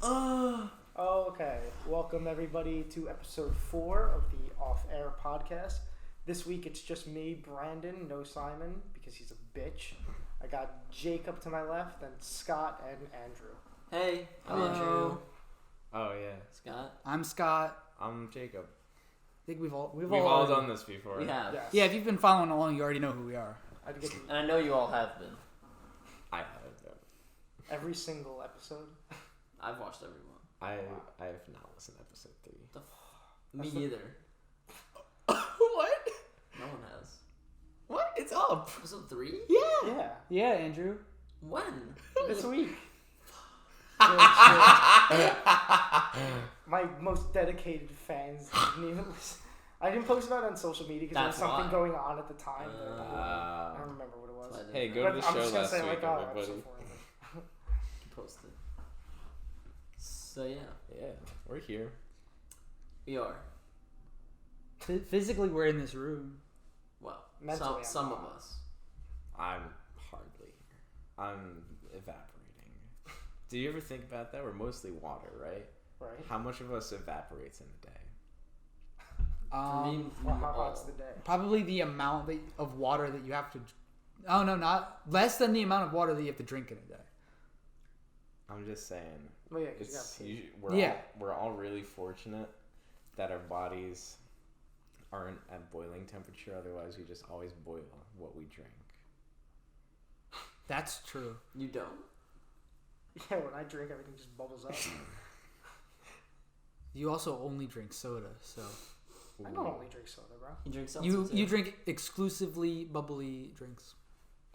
Okay. Welcome everybody to episode 4 of the Off Air podcast. This week it's just me, Brandon, no Simon, because he's a bitch. I got Jacob to my left, and Scott and Andrew. Hey, I'm Hello. Andrew. Oh yeah, Scott. I'm Scott. I'm Jacob. I think we've all done this before. We have. Yes. Yeah, if you've been following along, you already know who we are. I'd get And I know you all have been. I haven't though. every single episode. I've watched every one. I have not listened to episode 3. Me neither. What? No one has. What? It's up. Episode 3? Yeah. Yeah, Andrew. When? This week. My most dedicated fans didn't even listen. I didn't post about it on social media because there was That's something why. going on at the time. I don't remember what it was. Hey, go But to the I'm show just gonna last say, week, like, oh, everybody. episode 4. Post it. So yeah, Yeah, we're here. we are. Physically, we're in this room. Well, Mentally, some I'm of not. us. I'm hardly here. I'm evaporating. Do you ever think about that? We're mostly water, right? Right. How much of us evaporates in a day? For me, Well, how hot's all. the day? Probably the amount of water that you have to. Oh no, not less than the amount of water that you have to drink in a day. I'm just saying. Well, yeah, because you got pee. We're all really fortunate that our bodies aren't at boiling temperature. Otherwise, we just always boil what we drink. That's true. You don't. Yeah, when I drink, everything just bubbles up. You also only drink soda, so I don't only drink soda, bro. You drink seltzer you too. you drink exclusively bubbly drinks.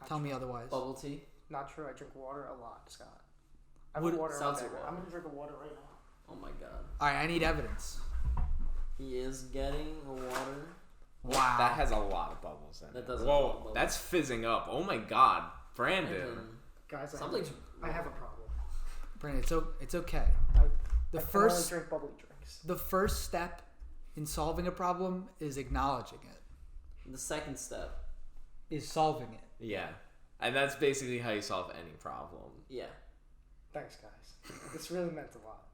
Not Tell true. me otherwise. Bubble tea. Not true. I drink water a lot, Scott. I have Would- water in my Seltzer bag. water. I'm gonna drink a water right now. Oh my god. All right, I need evidence. He is getting a water. Wow. That has a lot of bubbles in That it. does have a lot of Whoa, bubbles. that's fizzing up. Oh my god, Brandon. Guys, Something's I have a problem. Brandon, it's okay. I The can first only drink bubbly drinks. the first step in solving a problem is acknowledging it. The second step. Is solving it. Yeah, and that's basically how you solve any problem. Yeah. Thanks, guys. This really meant a lot.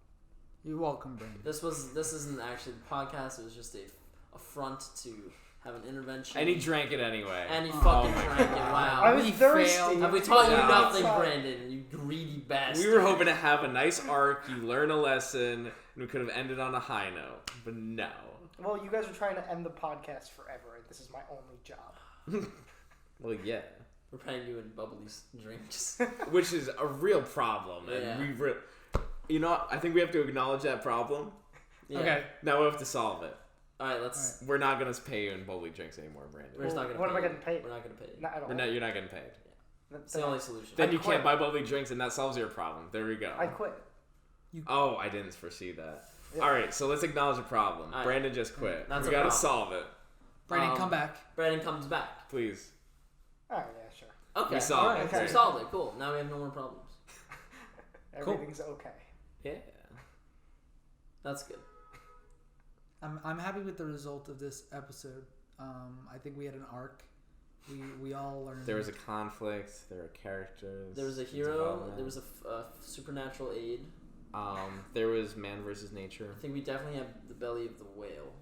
You're welcome, Brandon. This isn't actually the podcast. It was just a front to have an intervention. And he drank it anyway. And he Oh fucking my drank it. God. Wow. I was we thirsty. failed. Have we taught you Yeah. nothing, Outside. Brandon? You greedy bastard. We were hoping to have a nice arc, you learn a lesson, and we could have ended on a high note. But no. Well, you guys are trying to end the podcast forever, and this is my only job. Well, yeah. We're paying you in bubbly drinks. Which is a real problem. And Yeah. you know what? I think we have to acknowledge that problem. Yeah. Okay. Now we have to solve it. All right. Let's. We're not going to pay you in bubbly drinks anymore, Brandon. We're just not gonna. What pay am I you. getting paid? We're not gonna pay you. Not at all. You're not getting paid. It's the only solution. Then I you quit. can't buy bubbly drinks, and that solves your problem. There we go. I quit. Oh, I didn't foresee that. Yeah. All right, so let's acknowledge the problem. All right. Brandon just quit. That's we a got to problem. solve it, Brandon, come back. Brandon comes back. please. Oh, yeah, sure. Okay. We solved All right. it. So we solved it. Cool. Now we have no more problems. Everything's okay. Yeah. That's good. I'm happy with the result of this episode. I think we had an arc. We all learned. There was a conflict. There were characters. There was a hero. There was a supernatural aid. There was man versus nature. I think we definitely have the belly of the whale.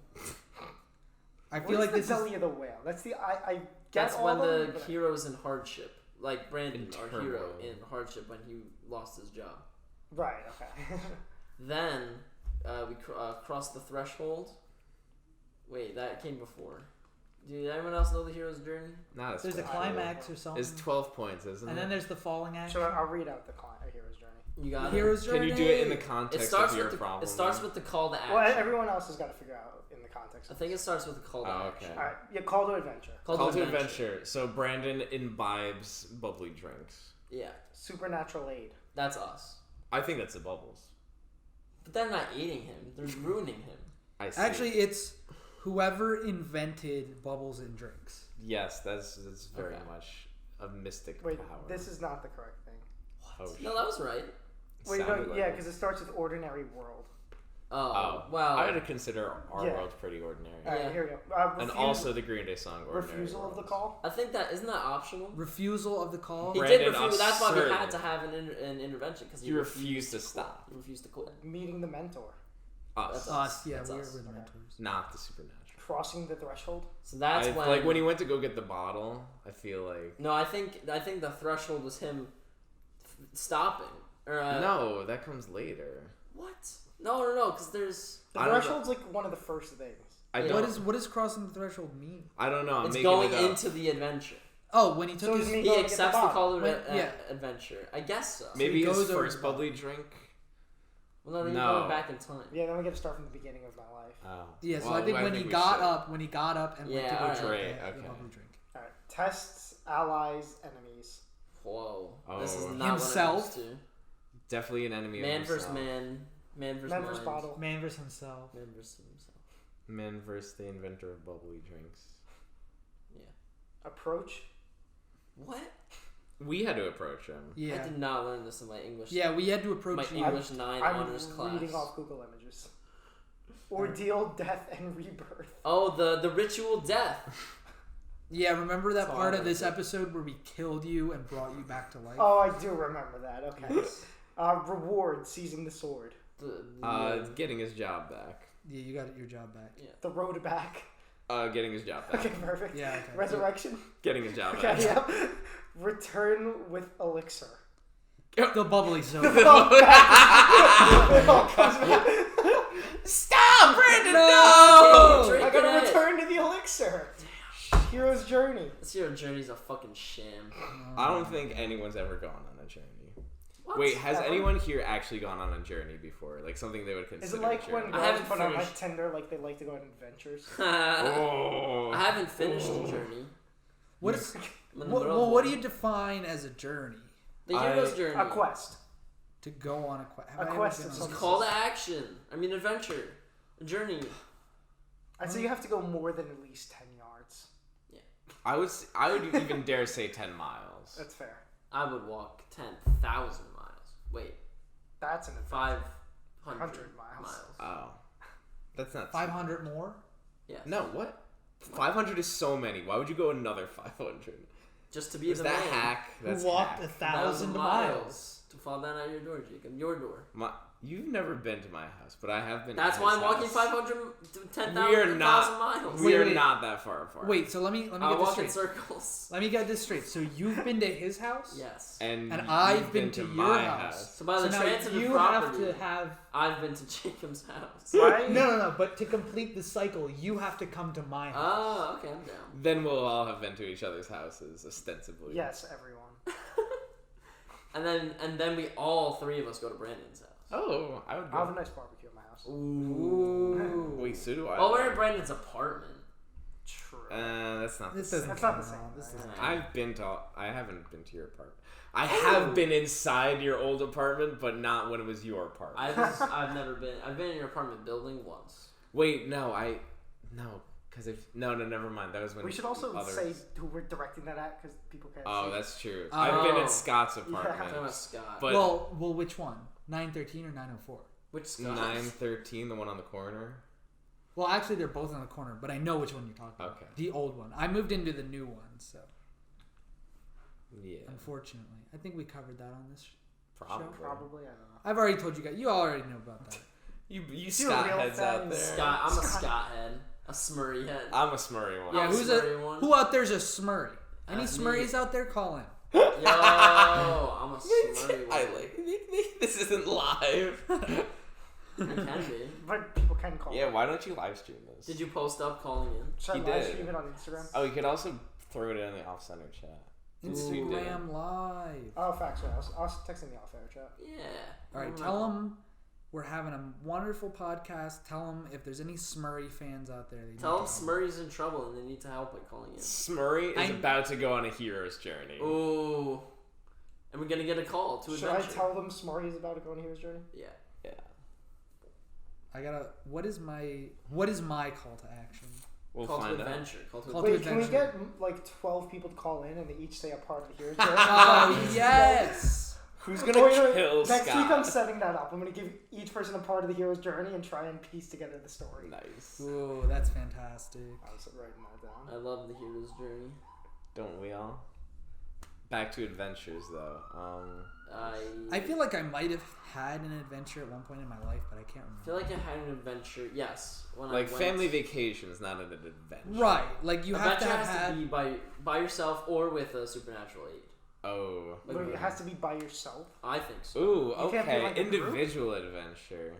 I What feel is like the this belly is of the whale? That's the I get That's all when of them, the but hero's in hardship. Like Brandon, In our hero, turmoil. in hardship when he lost his job. right. Okay. Then we crossed the threshold. Wait, that came before. Did anyone else know the hero's journey? Not as there's a fast. climax or something. It's 12 points, isn't and it? then there's the falling action. So I'll read out the hero's journey. You got Hero's Can journey. you do it in the it. It context starts of your with the problem? it starts with the call to action. Well, everyone else has got to figure out in the context. I Of think this. it starts with the call to Oh, action. okay. All right. Yeah. Call to adventure. Call to adventure. So Brandon imbibes bubbly drinks. Yeah, Supernatural aid. that's us. I think that's the bubbles. But they're not eating him. They're ruining him. I see. Actually, it's whoever invented bubbles in drinks. Yes, that's very Okay. much a mystic Wait, power. this is not the correct thing. Oh, No, that was right. Wait, sounded no, like yeah, it. because it starts with ordinary world. Wow. I would consider our Yeah. world pretty ordinary. All right, Yeah. here we go. And also the Green Day song, Ordinary refusal of the World. call. I think that isn't that optional. Refusal of the call. He Brandon, did refuse. That's why we absurd. had to have an intervention because You refused to quit. stop. You refused to quit. Meeting the mentor. That's Us. Us, yeah, That's we're us. the Okay. mentors. Not the supernatural. Crossing the threshold. So that's when. Like when he went to go get the bottle, I feel like... No, I think the threshold was him stopping. Or no, that comes later. What? No, because there's. The I don't know. threshold's like one of the first things. I Yeah. don't. What does crossing the threshold mean? I don't know. I'm It's making going it up. into the adventure. Oh, when he So took does his he- He going to get accepts the the bottle. call of Wait, yeah. adventure. I guess so. Maybe he his goes over first the bubbly drink. Well, no, then No. you're going back in time. Yeah, then we got to start from the beginning of my life. Oh. Yeah, so Well, I think when he we got should. up and went to Yeah, go alright. drink Right, the okay. bubbly drink. All right. Tests, allies, enemies. Whoa. Oh. This is not Himself? what I'm used Definitely an enemy to. Man of versus himself. man. Man versus Man mind. versus bottle. Man versus himself. Man versus himself. Man versus the inventor of bubbly drinks. Approach. What? We had to approach him. Yeah. I did not learn this in my English. Yeah, we had to approach My you. English 9 I'm honors class. reading off Google Images. Ordeal, death, and rebirth. Oh, the ritual death. Yeah, remember that That's all part I of this remember. episode where we killed you and brought you back to life? Oh, I do remember that. Okay. Reward, seizing the sword. Getting his job back. Yeah, you got your job back. Yeah. The road back. Getting his job back. Okay, perfect. Yeah, okay. Resurrection. Getting his job Okay, back. yep. Return with elixir. The bubbly soda. It all comes back. Stop, Brandon! No! I gotta Drinking it. return to the elixir. Hero's journey. This hero journey's a fucking sham. I don't think anyone's ever gone on a journey. What? Wait, has Ever? anyone here actually gone on a journey before? Like something they would consider Is it like a journey? when I girls haven't put on like finished. Tinder, like they like to go on adventures? Oh. I haven't finished the journey. What is? I'm in the middle Well, of what do one. you define as a journey? The hero's I- journey. A quest. To go on a quest. A quest of It's some call to action. I mean adventure. A journey. I'd say you have to go more than at least 10 yards. I would even dare say 10 miles. That's fair. I would walk 10,000 miles. Wait, That's an adventure. 500 100 miles. Oh. That's not 500 more? Yes. No, what? 500 is so many. Why would you go another 500? Just to be Is the that man. hack? That's Who walked hack. 1,000 miles? To fall down at your door, Jacob. Your door. You've never been to my house, but I have been. That's to why his I'm walking house. 500 to 10,000 We are not. 1,000 miles. We are Wait. not that far apart. Wait, so let me I get this walk in straight. circles. Let me get this straight. So you've been to his house? Yes. And you've I've been to your my house. So by So the now transitive you property, have to have... I've been to Jacob's house. Right? No. But to complete the cycle, you have to come to my house. Oh, okay, I'm down. Then we'll all have been to each other's houses, ostensibly. Yes, everyone. And then we all three of us go to Brandon's house. Oh, I would I have a go. nice barbecue at my house. Ooh. Wait, so do I. Well, we're in Brandon's apartment. True. That's not. This the doesn't same. That's not count the at same, all. This right? doesn't count. I haven't been to your apartment. I have been inside your old apartment, but not when it was your apartment. I've never been. I've been in your apartment building once. Wait, no, because if never mind. That was when We should also others... say who we're directing that at because people can't Oh, see. that's true. Oh. I've been in Scott's Yeah. apartment, I'm talking about Scott. but Well, which one? 913 or 904? Which Scott? 913, the one on the corner. Well, actually, they're both in the corner, but I know which one you're talking about. Okay. The old one. I moved into the new one, so Yeah, unfortunately. I think we covered that on this probably. Probably, I don't know. I've already told you guys. You already know about that. You a Scott real heads fan. out there. Scott. I'm a Scott head. A Smurry head. I'm a Smurry one. Yeah, I'm who's Smurry one. who out there's a Smurry? Any That's Smurries me. out there? Call in. Yo, I'm a Smurry one. I like. This isn't live. It can be. But people can call. Yeah, why don't you live stream this? Did you post up calling in? Should I He live did. stream it on Instagram? Oh, you could also throw it in the off-center chat. Instagram Live. Oh, facts. Right. I was texting the off-air chat. Yeah. All right, tell them we're having a wonderful podcast. Tell them if there's any Smurry fans out there. They Tell need them to Smurry's in trouble and they need to help by calling in. Smurry is I'm- about to go on a hero's journey. Ooh. And we're gonna get a call to Should adventure. I tell them Smarty is about to go on Hero's Journey? Yeah. Yeah. I gotta. What is my call to action? We'll Call to find out. adventure. Call to Call to Wait, can we adventure. get like 12 people to call in and they each say a part of the Hero's Journey? Oh yes. Who's gonna kill Next Scott? week I'm setting that up. I'm gonna give each person a part of the hero's journey and try and piece together the story. Nice. Ooh, that's fantastic. I was writing that I down. love the hero's journey. Don't we all? Back to adventures though. I feel like I might have had an adventure at one point in my life, but I can't remember. I feel like I had an adventure. Yes, when like I went, family vacations, not an adventure. Right, like you have adventure to have has had. to be by yourself or with a supernatural aid. Oh. But it has to be by yourself. I think so. Ooh, You can't be okay. like a group? Individual adventure.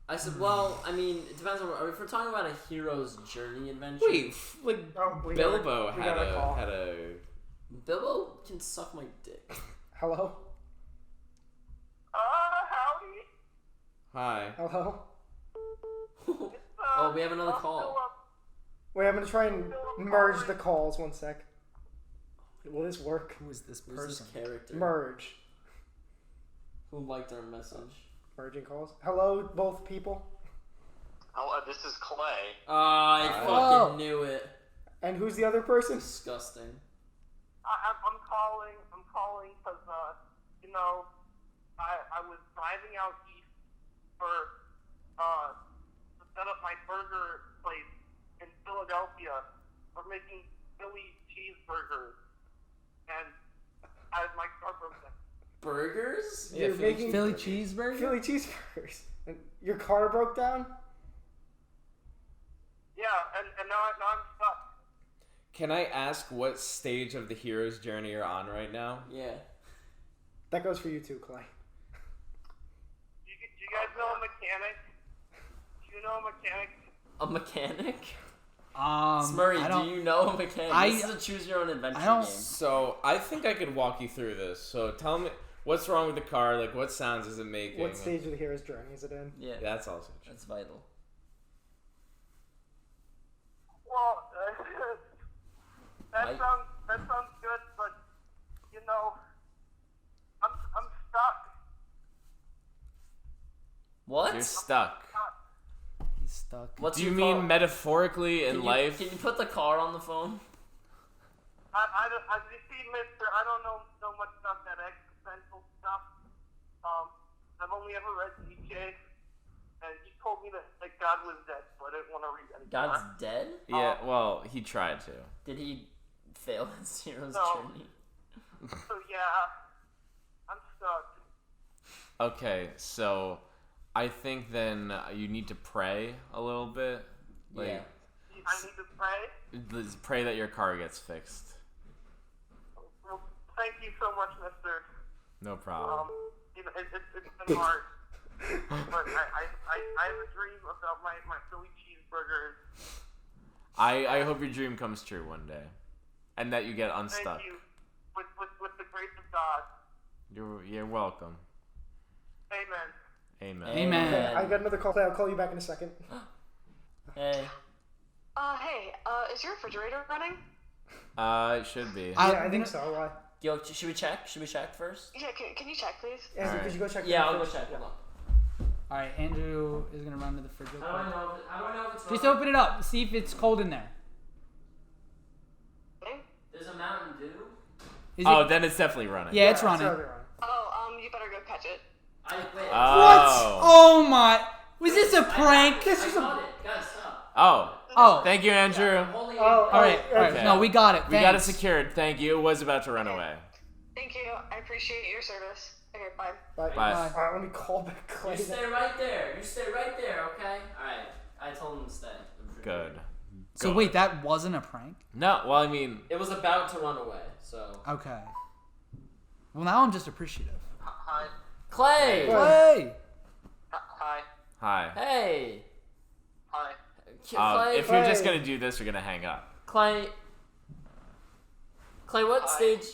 I said, well, I mean, it depends on. If we're talking about a hero's journey adventure, Wait, like Oh, Bilbo we had got a call. a had a. Bilbo can suck my dick. Hello? Howdy. Hi. Hello? Oh, we have another call. Wait, I'm gonna try and merge the calls. 1 sec. Will this work? Who is this Who's this person? character Merge. who liked our message? Merging calls. Hello, both people. Hello, this is Clay. I Hi. fucking Oh. knew it. And who's the other person? Disgusting. I'm calling because, I was driving out east to set up my burger place in Philadelphia. We're making Philly cheeseburgers. And my car broke down. Burgers? Yeah, You're Philly making Philly cheeseburger? Philly cheeseburgers. And your car broke down? Yeah, and now I'm stuck. Can I ask what stage of the hero's journey you're on right now? Yeah. That goes for you too, Clay. Do you guys know a mechanic? Do you know a mechanic? A mechanic? I Smurry, don't. do you know a mechanic? I- This is a choose your own adventure I don't- game. So I think I could walk you through this. So tell me what's wrong with the car. Like what sounds is it making? What stage of the hero's journey is it in? Yeah. That's also true. That's vital. Well, that Mike? sounds good, but I'm stuck. What? You're stuck. He's stuck. What's Do you your mean car? metaphorically in life? Can you put the car on the phone? You see, Mister, I don't know much about that existential stuff. I've only ever read Nietzsche, and he told me that God was dead, so I didn't want to read any God's more. dead? Yeah, well, he tried to. Did he fail his hero's No. journey? So yeah, I'm stuck. Okay, so I think then you need to pray a little bit. Like, Yeah. I need to pray. pray that your car gets fixed. Well, thank you so much, Mister. No problem. It's been hard, but I have a dream about my Philly cheeseburgers. I hope your dream comes true one day, and that you get unstuck. Thank you, with the grace of God. You're welcome. Amen. Amen. Amen. Okay, I got another call. Clay, I'll call you back in a second. Hey. Hey, is your refrigerator running? It should be. Yeah, I think so. Why? Yo, should we check? Should we check first? Yeah, can you check, please? Andrew, Alright. could you go check? Yeah, the I'll go fridge? check. Yeah. Hold on. All right, Andrew is gonna run to the fridge. real How do I quick. know? How do I know if it's Just wrong? open it up. See if it's cold in there. There's a Mountain Dew. Is Oh, it? then it's definitely running. Yeah, it's Yeah, running. running. Oh, you better go catch it. Wait. Oh. Oh my! Was this a prank? This I is a. got it. Guys, stop. Oh. Oh. Thank you, Andrew. I'm holding it. Oh, All right. All right. Okay. No, we got it. We got it Thanks. secured. Thank you. It was about to run away. Thank you. I appreciate your service. Okay, bye. Bye. Bye. Alright, let me call back Clay. You stay right there. You stay right there, okay? Alright. I told him to stay. Good. So Good. wait, that wasn't a prank? No, well, I mean, It was about to run away, so. Okay. Well, now I'm just appreciative. Hi. Clay! Clay. Hey. Hi. hi. Hey! Hi. Clay, If you're just Clay. gonna do this, you're gonna hang up. Clay, what Hi. stage?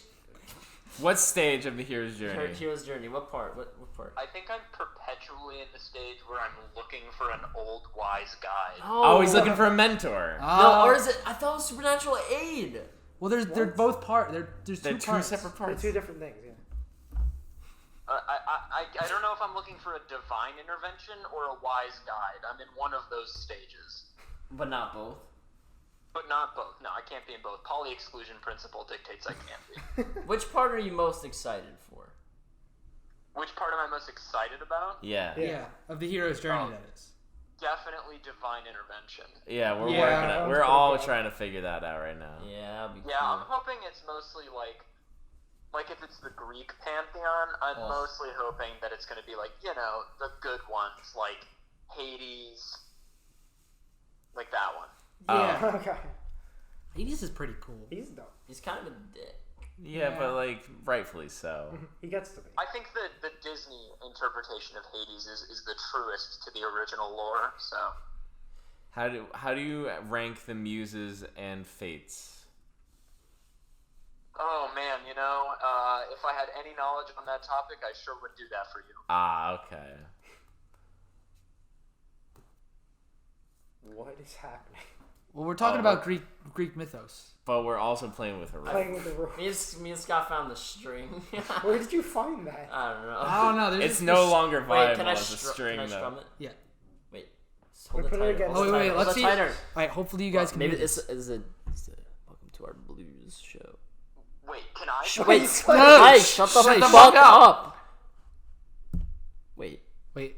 What stage of the hero's Her journey? hero's journey. What part? What part? I think I'm perpetually in the stage where I'm looking for an old wise guide. Oh, he's looking for a mentor. No, or is it? I thought it was supernatural aid. Well, they're both part. There's They're two two parts. separate They're parts. two different things. Yeah. I don't know if I'm looking for a divine intervention or a wise guide. I'm in one of those stages. But not both. but not both. No, I can't be in both. Poly-exclusion principle dictates I can't be. Which part are you most excited for? Which part am I most excited about? Yeah. Yeah, of the hero's journey, that is. Definitely divine intervention. Yeah, we're Yeah, working that it. one's We're pretty all good. trying to figure that out right now. Yeah, that'd be Yeah, I'm cool. hoping it's mostly like if it's the Greek pantheon, I'm Oh. mostly hoping that it's going to be like, you know, the good ones, like Hades, like that one. Yeah, Okay. Hades is pretty cool. He's dope. He's kind of a dick. Yeah, Yeah. but like rightfully so. He gets to be. I think that the Disney interpretation of Hades is the truest to the original lore, so... How do you rank the muses and fates? Oh man, you know, if I had any knowledge on that topic, I sure would do that for you. Ah, okay. What is happening? Well, we're talking about Greek mythos. But we're also playing with a Playing rope. with the rules. Me and Scott found the string. Where did you find that? I don't know. I don't know. There's It's just no this- longer Wait, viable can I, as a string, can I though. strum it? Yeah. Wait. Just hold it Put it tighter. against- Hold it Oh, wait, tighter. let's Hold it see. tighter. All right, hopefully you guys can Maybe do this. it's welcome to our blues show. Wait, can I? Wait, No, Mike, shut the fuck up. Wait. Wait,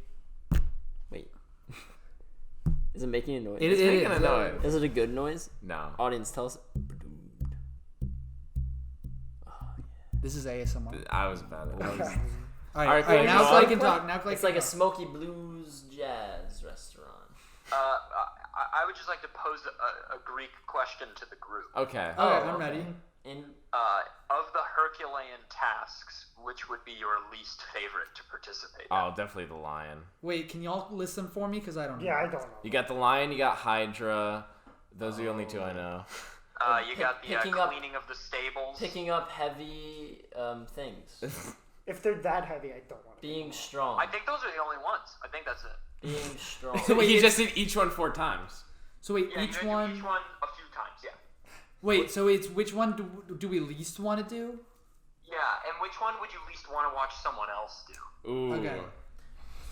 Is it making a noise? it It's is. making a noise. Is it a good noise? No. Audience, tell us. This is ASMR. I was about it. Okay. All right, right, go now on. Clay can talk. Now Clay It's can like a talk. smoky blues jazz restaurant. I would just like to pose a Greek question to the group. Okay. All right, I'm okay. ready. In Of the Herculean tasks, which would be your least favorite to participate in? Oh, definitely the lion. Wait, can y'all list them for me? Because I don't know. Yeah, I don't know. You got the lion, you got Hydra. Those are the only two I know. You got the Picking up- cleaning of the stables. picking up heavy things, If they're that heavy, I don't want to. being strong, I think those are the only ones. I think that's it. being strong. So wait, he it's- just did each one 4 times. So wait, Yeah, each you one. do each one a few times, yeah. Wait, so it's which one do we least want to do? Yeah, and which one would you least want to watch someone else do? Ooh. Okay.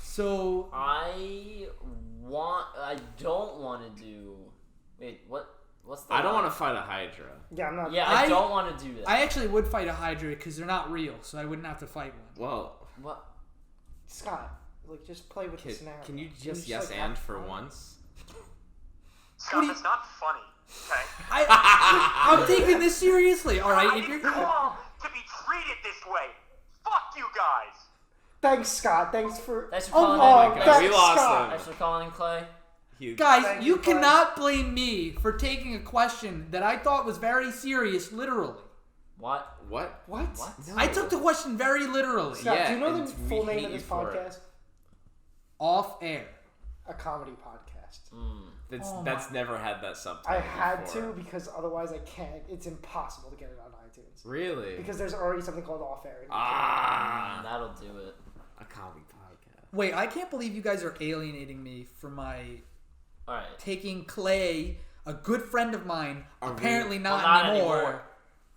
So I don't want to do. Wait, what's the? I don't line? want to fight a Hydra. Yeah, I'm not. Yeah, I I- don't want to do that. I actually would fight a Hydra because they're not real, so I wouldn't have to fight one. Well, What? Scott, like, just play with the scenario. can you Can just you yes like, and have for fun? once? Scott, that's not funny, okay? I'm taking this seriously. All right, if It's you're cool to be treated this way. Fuck you guys. Thanks, Scott. Thanks for. Thanks for Oh, calling oh, in. my God, thanks, we lost Scott. him. Thanks for calling in, Clay. guys, Thank you you, Clay. cannot blame me for taking a question that I thought was very serious literally. What? What? What? What? No. I took the question very literally. Scott, Yeah, do you know the and we full name hate of you this for it. podcast? Off air. A comedy podcast. That's never had that subtitle I had before. to because otherwise I can't. It's impossible to get it on iTunes. Really? Because there's already something called Off Air. That'll do it. A comedy podcast. Wait, I can't believe you guys are alienating me for my All right. taking Clay, a good friend of mine, Are we- apparently not, Well, not anymore. anymore.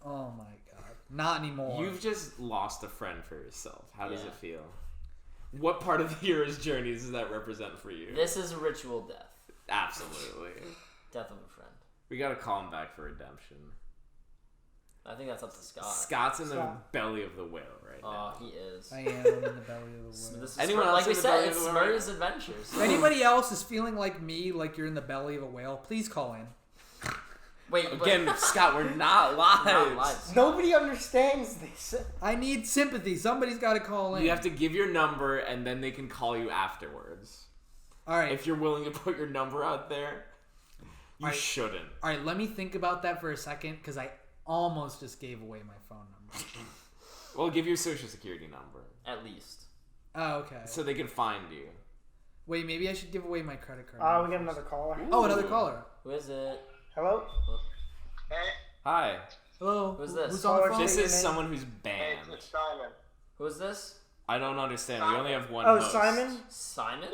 Oh my god. Not anymore. You've just lost a friend for yourself. How does Yeah. it feel? What part of the hero's journey does that represent for you? This is a ritual death. Absolutely. Death of a friend. We gotta call him back for redemption. I think that's up to Scott. Scott's in the Scott. belly of the whale right Oh, now. he is. I am in the belly of the whale. This is Anyone like else we in the said, belly of it's the whale? Murray's Adventures. If anybody else is feeling like me, like you're in the belly of a whale, please call in. Wait, Again, Scott, we're not live. not live. Nobody understands this. I need sympathy. Somebody's got to call in. You have to give your number, and then they can call you afterwards. All right. If you're willing to put your number out there, you Alright. shouldn't. All right, let me think about that for a second because I almost just gave away my phone number. Well, give your social security number At least. Oh, okay. so they can find you. Wait, maybe I should give away my credit card. We got another caller. Oh, another caller. Who is it? Hello? Hey, Hi. Hello. Who's this? Who's on the Caller, phone? This your is name? someone who's hey, banned. it's Simon. Who is this? I don't understand. We only have one Oh, host. Simon? Simon?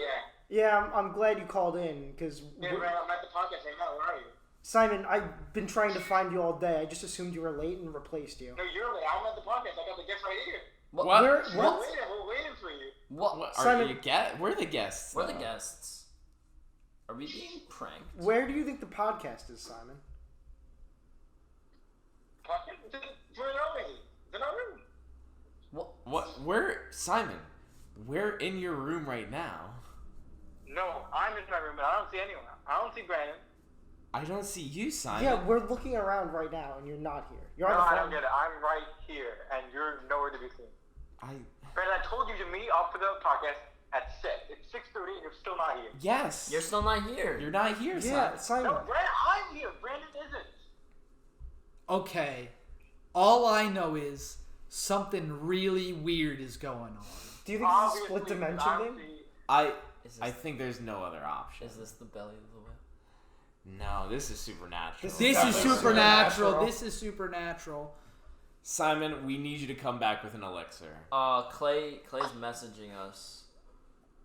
Yeah, I'm glad you called in because Yeah, man, I'm at the podcast right now. Where are you? Simon, I've been trying to find you all day. I just assumed you were late and replaced you. No, you're late. I'm at the podcast. I got the guest right here. What? Where- We're what? waiting for you. What? What? Simon- Are you We're the guests. We're the though. guests. Are we being pranked? Where do you think the podcast is, Simon? What? Simon? We're in your room right now. No, I'm in my room, but I don't see anyone. I don't see Brandon. I don't see you, Simon. Yeah, we're looking around right now, and you're not here. You're No, on the phone. I don't get it. I'm right here, and you're nowhere to be seen. Brandon, I told you to meet up for the podcast at 6. It's 6:30, and you're still not here. Yes. You're still not here. You're not here, Yeah, Simon. Simon. No, Brandon, I'm here. Brandon isn't. Okay. All I know is something really weird is going on. Do you think this is a split dimension thing? I think there's no other option. Is this the belly of the whale? No, this is supernatural. This is definitely supernatural. supernatural. This is supernatural. Simon, we need you to come back with an elixir. Clay's messaging us.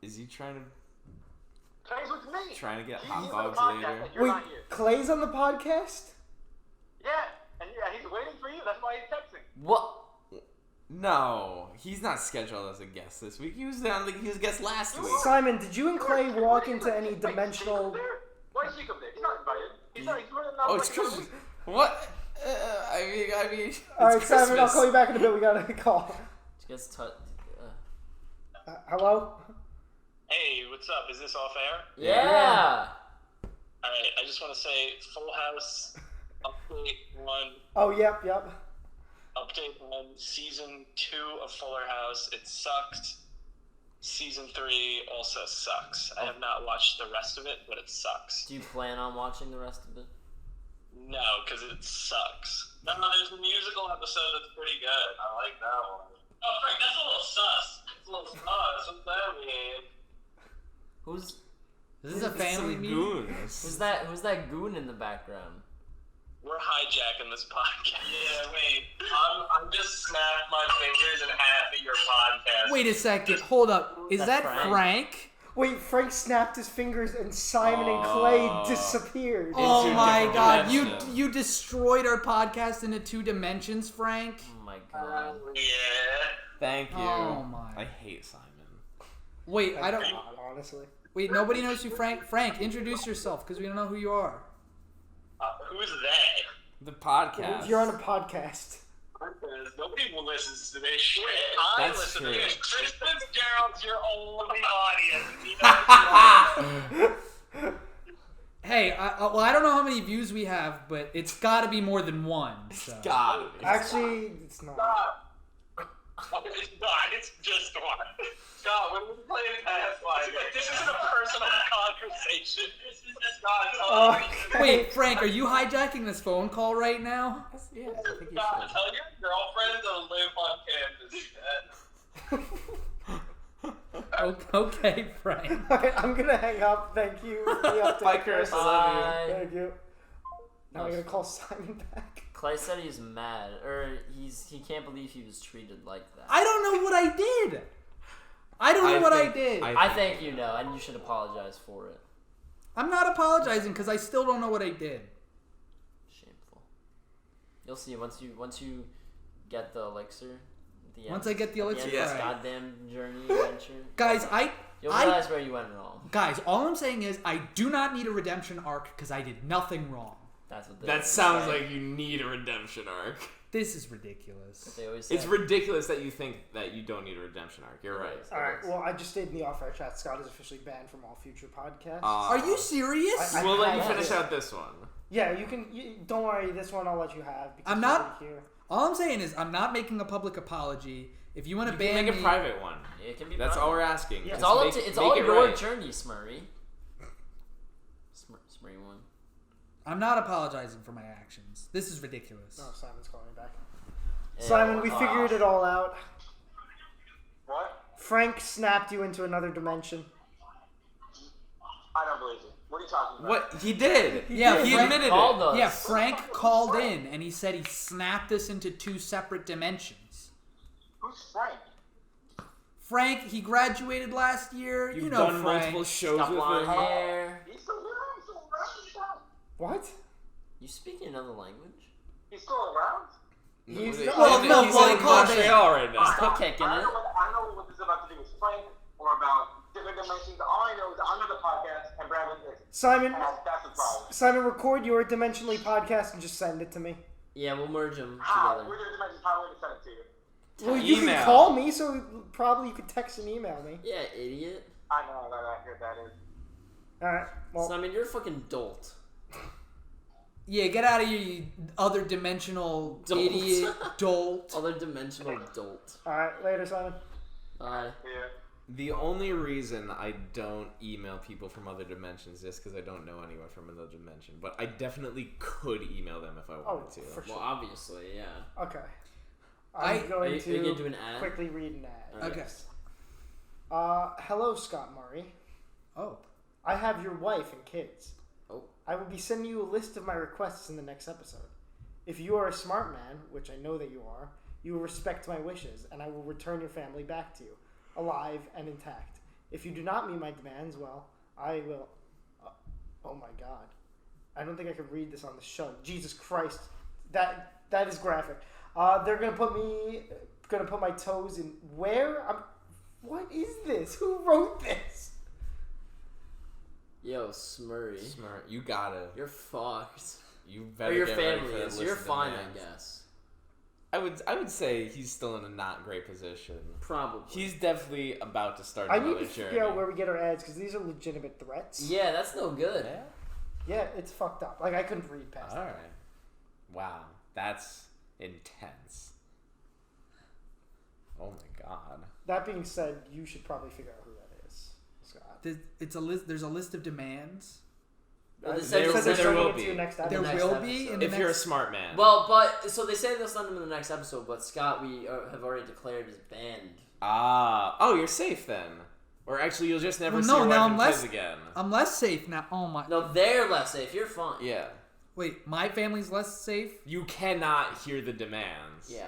Is he trying to Clay's with me. get He's hot on the dogs podcast, later? and You're Wait, not here. Clay's on the podcast? Yeah, and he's waiting for you. That's why he's texting. What? No, he's not scheduled as a guest this week. He was a guest last week. Simon, did you and Clay walk into any dimensional... Why is Jacob there? He's not invited. He's not running out. Oh, it's because what? I mean. Alright, it's Simon, I'll Christmas. call you back in a bit. We got a call. Gets touched. Hello? Hey, what's up? Is this off air? Yeah. Alright, I just want to say Full House update 1. Oh, yep. Update 1, season 2 of Fuller House. It sucked. Season 3 also sucks. I have not watched the rest of it, but it sucks. Do you plan on watching the rest of it? No, because it sucks. No, there's a musical episode that's pretty good. I like that one. Oh, Frank, that's a little sus. It's a little sus. What's that mean? Who's This is a family Some meeting. goons. who's that goon in the background? We're hijacking this podcast. Yeah, wait. I'm just snapped my fingers in half of your podcast. Wait a second. Hold up. Is That's that Frank. Frank? Wait, Frank snapped his fingers and Simon and Clay Oh. disappeared. Oh Into a my different god. dimension. You destroyed our podcast into 2 dimensions, Frank. Oh my god. Yeah. Thank you. Oh my. I hate Simon. Wait, I don't. God, honestly. Wait, nobody knows who Frank. Frank, introduce yourself because we don't know who you are. Who's they? The podcast. You're on a podcast. Nobody listens to this shit. I That's listen true. to this. Chris Fitzgerald's your only audience. You know Hey, I don't know how many views we have, but it's got to be more than 1. So. God. Actually, it's not. It's not. It's just one. God, when we play past life, this isn't a personal conversation. This is just God telling me. Wait, Frank, are you hijacking this phone call right now? Yeah, I think you God, should. tell your girlfriend to live on campus. Okay, Frank. Alright, I'm gonna hang up. Thank you for the update. Bye, Chris. I love you. Bye. Thank you. Now I'm gonna call Simon back. Clay said he's mad, or he can't believe he was treated like that. I don't know what I did. I don't know what I did. I think you know, and you should apologize for it. I'm not apologizing because I still don't know what I did. Shameful. You'll see once you get the elixir. Once I get the elixir, of this right. goddamn journey adventure. Guys, You'll realize where you went wrong. Guys, all I'm saying is I do not need a redemption arc because I did nothing wrong. That's what they That always sounds say. like you need a redemption arc. This is ridiculous. They always say. It's ridiculous that you think that you don't need a redemption arc. You're right. Alright, well, I just stayed in the off-air chat. Scott is officially banned from all future podcasts. Are you serious? I- We'll let you have finish it. out this one. Yeah, you can. Don't worry, this one I'll let you have. Because I'm you're not- already here. All I'm saying is I'm not making a public apology. If you want to You ban can make me, a private one. It can be. That's private. all we're asking. Yeah. It's Just all up make- to. It's make all it your right. journey, Smurry. Smurry one. I'm not apologizing for my actions. This is ridiculous. Oh, Simon's calling me back. Yeah, Simon, we well, figured it all out. What? Frank snapped you into another dimension. I don't believe you. What are you talking about? What he did? Yeah, he Frank admitted called it. us. Yeah, Frank called in and he said he snapped us into 2 separate dimensions. Who's Frank? Frank, he graduated last year. You've you know done Frank. multiple shows Got with blonde him. hair. He's still around. He's still around. He's still- What? You speak another language? He's still around. He's He's not- well, in- no, he's well, in he called it. Montreal right now. Still kicking I it. know what this is about to do with Frank or about different dimensions. All I know is I'm on the podcast and Brandon isn't. Simon, And that's the problem. Simon, record your Dimensionally podcast and just send it to me. Yeah, we'll merge them How? together. We're going to dimensions. How are we going to send it to you? Well, you Email. can call me, so probably you could text and email me. Yeah, idiot. I know how good that is. All right. Well, So, I mean, you're a fucking dolt. Yeah, get out of here, you other dimensional Dolt. idiot dolt. Other dimensional dolt. all right. Later, Simon. Bye. Yeah. The only reason I don't email people from other dimensions is because I don't know anyone from another dimension. But I definitely could email them if I wanted to. for sure. Well, obviously, yeah. Okay. I'm Are going you to gonna do an ad? quickly read an ad. Alright. Okay. Hello, Scott Murray. Oh. I have your wife and kids. Oh. I will be sending you a list of my requests in the next episode. If you are a smart man, which I know that you are, you will respect my wishes, and I will return your family back to you, alive and intact. If you do not meet my demands, well, I will... oh my god. I don't think I could read this on the show. Jesus Christ. That is graphic. They're gonna put my toes in... Where? What is this? Who wrote this? Yo, Smurry. Smart. You gotta. You're fucked. You Or better your get ready family for that is. list You're of fine, demands. I guess. I would say he's still in a not great position. Probably. He's definitely about to start I another need to journey. figure out where we get our ads, because these are legitimate threats. Yeah, that's no good. Yeah. Yeah, it's fucked up. Like, I couldn't read past All it. right. Wow, that's intense. Oh my god. That being said, you should probably figure out who that is, Scott. It's a list. There's a list of demands. Well, they There- said So they're they're there sending will it to be. you next There episode. next will episode. be in the If next. you're a smart man. Well, but so they say they'll send him in the next episode, but Scott, we have already declared is banned. Oh, you're safe then. Or actually, you'll just never Well, see no, your now wife I'm and less- kids again. I'm less safe now. Oh my. No, they're less safe. You're fine. Yeah. Wait, my family's less safe. You cannot hear the demands. Yeah.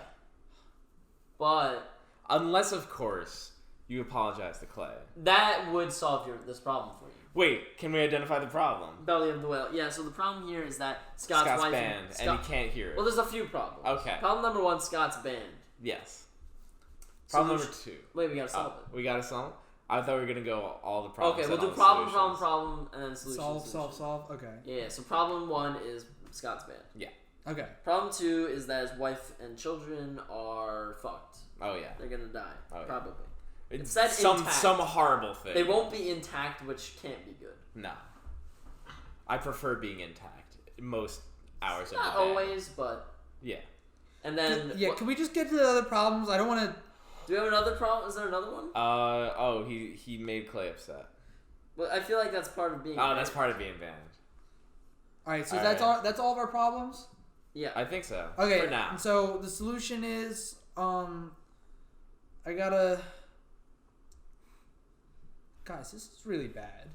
But Unless, of course, you apologize to Clay. that would solve this problem for you. Wait, can we identify the problem? Belly of the whale. Yeah, so the problem here is that Scott's wife banned, and he can't hear it. Well, there's a few problems. Okay. Problem number one, Scott's banned. Yes. Problem number Solution- 2. Wait, we gotta solve We gotta solve? I thought we were gonna go all the it. problems. Okay, we'll and do all the problem, solutions. and then solution. Solve. solution. Okay. Yeah, so problem one is Scott's banned. Okay. Problem two is that his wife and children are fucked. Oh, yeah. They're gonna die. Oh, yeah. Probably. It's said some intact. horrible thing. They won't be intact, which can't be good. No. I prefer being intact most hours of the Not day. always, but. Yeah. And then. Yeah. Can we just get to the other problems? I don't want to. Do we have another problem? Is there another one? He made Clay upset. Well, I feel like that's part of being. Oh, that's part of being banned. All right. So All that's right. all. That's all of our problems. Yeah. I think so. Okay. For now. So the solution is I gotta. Guys, this is really bad.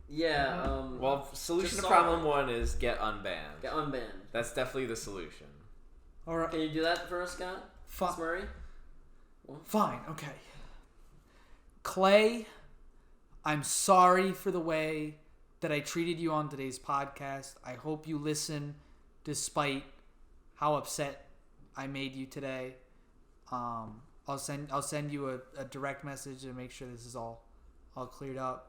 Yeah. Well, solution Just to solve problem 1 is get unbanned. Get unbanned. That's definitely the solution. All right. Can you do that for us, Scott? Smurry? Fine. Okay. Clay, I'm sorry for the way that I treated you on today's podcast. I hope you listen despite how upset I made you today. I'll send you a direct message to make sure this is all cleared up.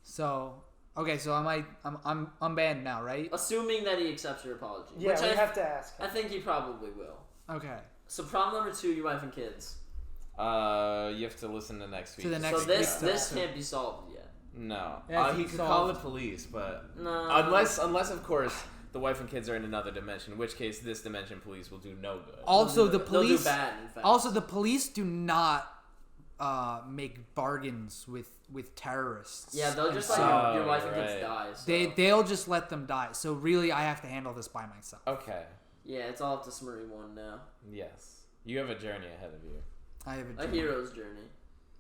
So I'm banned now, right? Assuming that he accepts your apology. Yeah, which we I have to ask him. I think he probably will. Okay. So problem number 2, your wife and kids. You have to listen to next week. To the So next this week's this episode. can't be solved yet. No. Yeah, He it's could call the solved. police, but No. unless of course the wife and kids are in another dimension, in which case this dimension police will do no good. Also, the They'll police. do bad, in fact. Also, the police do not make bargains with terrorists. Yeah, they'll just And let so your wife and right. kids die. So. they'll just let them die. So really, I have to handle this by myself. Okay. Yeah, it's all up to Smurry 1 now. Yes. You have a journey ahead of you. I have A hero's journey.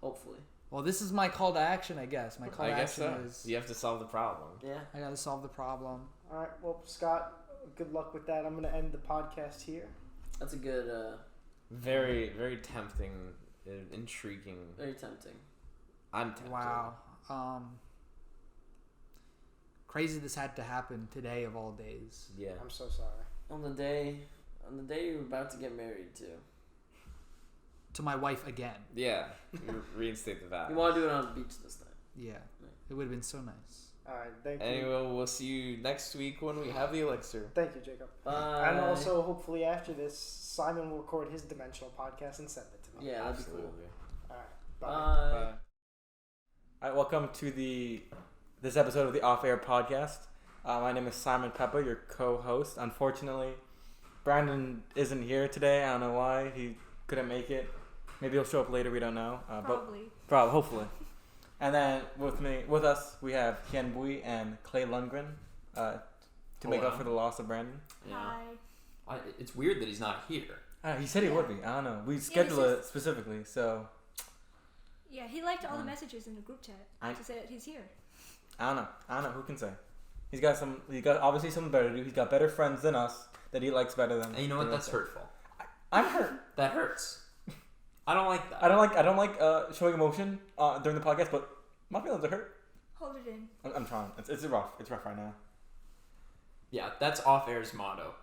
Hopefully. Well, this is my call to action, I guess. My call I to guess action so. is You have to solve the problem. Yeah. I got to solve the problem. All right. Well, Scott, good luck with that. I'm going to end the podcast here. That's a good, Very, very tempting, intriguing. very tempting. I'm tempted. Wow. Crazy this had to happen today of all days. Yeah. I'm so sorry. On the day you're about to get married too. To my wife again. Yeah. You reinstate the vow. You want to do it on the beach this time. Yeah. It would have been so nice. All right, thank you. Anyway, we'll see you next week when we have the elixir. Thank you, Jacob. Bye. And also, hopefully after this, Simon will record his dimensional podcast and send it to me. Yeah, that'd be Absolutely. cool. All right. Bye. Bye. All right, welcome to this episode of the Off Air Podcast. My name is Simon Peppa, your co-host. Unfortunately, Brandon isn't here today. I don't know why. He couldn't make it. Maybe he'll show up later. We don't know. Probably, hopefully. And then with us, we have Hien and Clay Lundgren to make up for the loss of Brandon. Yeah. It's weird that he's not here. He said he would be. I don't know. We scheduled it specifically, so. Yeah, he liked all the messages in the group chat to say that he's here. I don't know. Who can say? He got obviously something better to do. He's got better friends than us that he likes better than. And you know what? That's hurtful. I'm hurt. That hurts. I don't like that. I don't like showing emotion during the podcast, but my feelings are hurt. Hold it in. I'm trying. It's rough. It's rough right now. Yeah, that's Off Air's motto.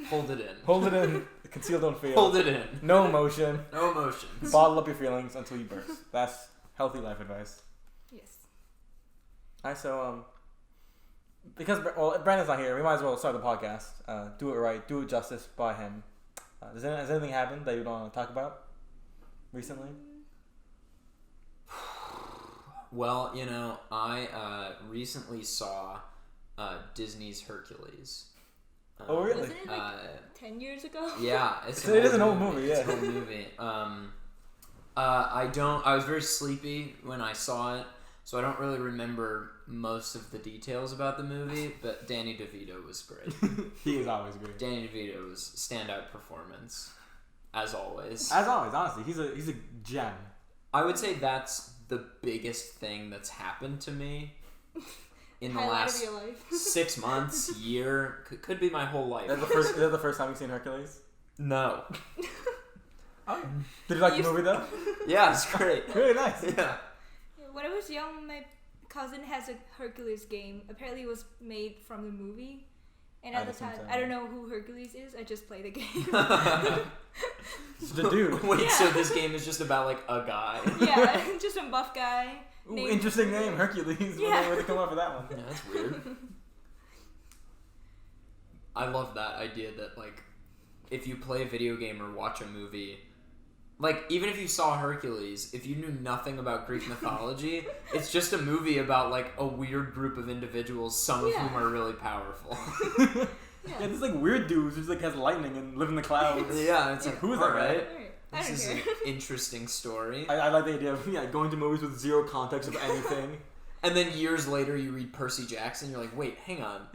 Hold it in. Hold it in. Conceal, don't feel. Hold it in. No emotion. No emotions. Bottle up your feelings until you burst. That's healthy life advice. Yes. Alright, so because Brandon's not here, we might as well start the podcast. Do it right. Do it justice by him. Has anything happened that you want to talk about recently? Well, I recently saw Disney's Hercules. Oh, really? Wasn't it like 10 years ago? Yeah, it is an old movie. Yeah, it's an old movie. I was very sleepy when I saw it, so I don't really remember most of the details about the movie. But Danny DeVito was great. He is always great. Danny DeVito's standout performance, as always. As always, honestly, he's a gem. I would say that's the biggest thing that's happened to me in the Highlight last of your life. 6 months, year, could be my whole life. Is that the first time you've seen Hercules? No. Oh. Did you like the movie though? Yeah, it's great. Really nice. Yeah. When I was young, my cousin has a Hercules game. Apparently, it was made from the movie. And at the time, I don't know who Hercules is. I just play the game. It's the dude. Wait, so this game is just about like a guy? Yeah, just some buff guy. Ooh, interesting name, Hercules. Yeah. Where'd they come up with that one? Yeah, that's weird. I love that idea that like, if you play a video game or watch a movie, like even if you saw Hercules, if you knew nothing about Greek mythology, it's just a movie about like a weird group of individuals, some of whom are really powerful. Yeah, there's like weird dudes who just like has lightning and live in the clouds. Yeah, it's like, who is that guy? right? I This don't is care. an interesting story. I like the idea of going to movies with zero context of anything. And then years later, you read Percy Jackson, you're like, wait, hang on.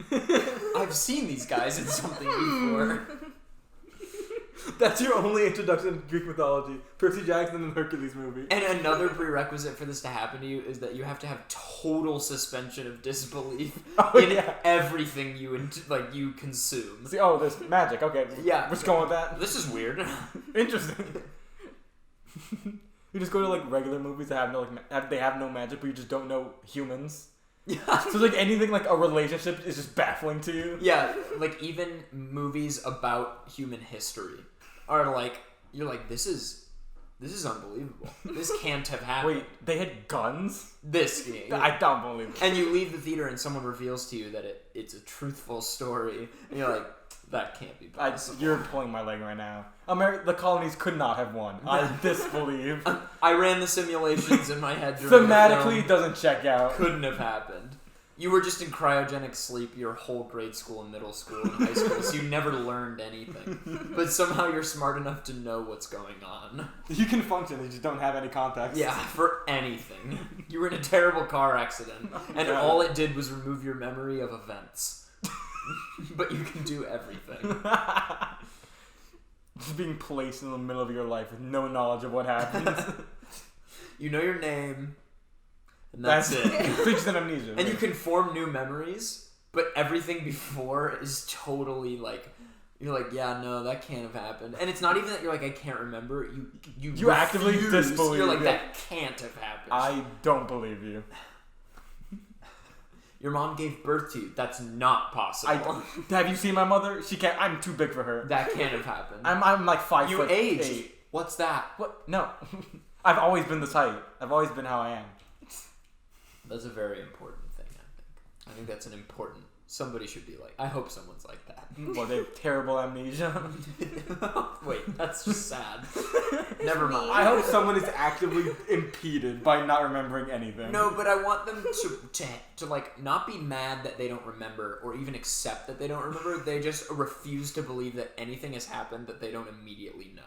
I've seen these guys in something before. That's your only introduction to Greek mythology. Percy Jackson and Hercules movie. And another prerequisite for this to happen to you is that you have to have total suspension of disbelief in everything you consume. See, there's magic. Okay, Yeah. we're just going with that. This is weird. Interesting. You just go to like regular movies that have no magic, but you just don't know humans. Yeah. So like anything like a relationship is just baffling to you. Yeah, like even movies about human history are like, you're like, this is unbelievable. This can't have happened. Wait, they had guns? This game. I don't believe it. And you leave the theater and someone reveals to you that it's a truthful story. And you're like, that can't be possible. You're pulling my leg right now. The colonies could not have won. I disbelieve. I ran the simulations in my head during Thematically, the film. doesn't check out. Couldn't have happened. You were just in cryogenic sleep your whole grade school and middle school and high school, so you never learned anything. But somehow you're smart enough to know what's going on. You can function, you just don't have any context. Yeah, for anything. You were in a terrible car accident, and all it did was remove your memory of events. But you can do everything. Just being placed in the middle of your life with no knowledge of what happens. You know your name, and that's it. Fixed an amnesia. And you can form new memories, but everything before is totally like, you're like, yeah, no, that can't have happened. And it's not even that you're like, I can't remember. You actively refuse. disbelieve. You're like, that can't have happened. I don't believe you. Your mom gave birth to you. That's not possible. Have you seen my mother? She can't. I'm too big for her. That can't have happened. I'm like 5 foot. You aged. 8. What's that? What? No. I've always been this height. I've always been how I am. That's a very important thing, I think. I think that's an important. Somebody should be like. I hope someone's like that. Well, they have terrible amnesia. Wait, that's just sad. Never mind. I hope someone is actively impeded by not remembering anything. No, but I want them to like not be mad that they don't remember or even accept that they don't remember. They just refuse to believe that anything has happened that they don't immediately know.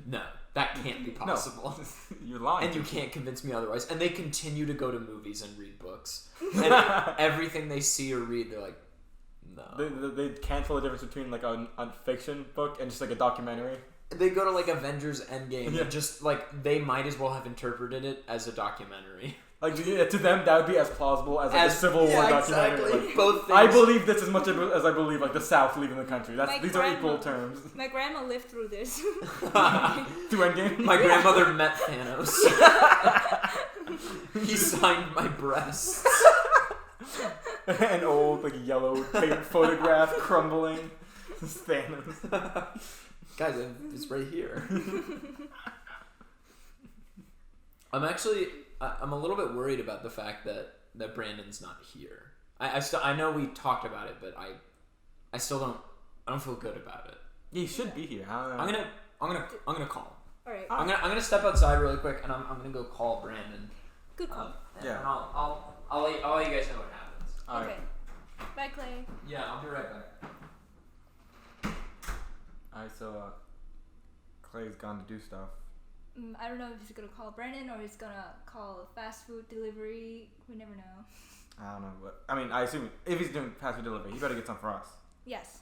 No, that can't be possible. No, you're lying. And you can't convince me otherwise. And they continue to go to movies and read books. And everything they see or read, they're like, no. They can't tell the difference between like a fiction book and just like a documentary. They go to like Avengers Endgame and just like they might as well have interpreted it as a documentary. Like to them, that would be as plausible as like a Civil War documentary. Exactly. Like, both things. I believe this as much as I believe like the South leaving the country. These are equal terms. My grandma lived through this. Through Endgame. My grandmother met Thanos. He signed my breasts. An old like yellow paper photograph crumbling. Thanos. Guys, it's right here. I'm a little bit worried about the fact that Brandon's not here. I know we talked about it, but I don't feel good about it. He should be here. I don't know. I'm gonna call. All right. I'm gonna step outside really quick, and I'm gonna go call Brandon. Good call. And I'll let you guys know what happens. All Okay. right. Bye, Clay. Yeah, I'll be right back. Alright, so Clay's gone to do stuff. I don't know if he's gonna call Brandon or he's gonna call fast food delivery. We never know. I don't know, but I mean, I assume if he's doing fast food delivery, he better get some for us. Yes.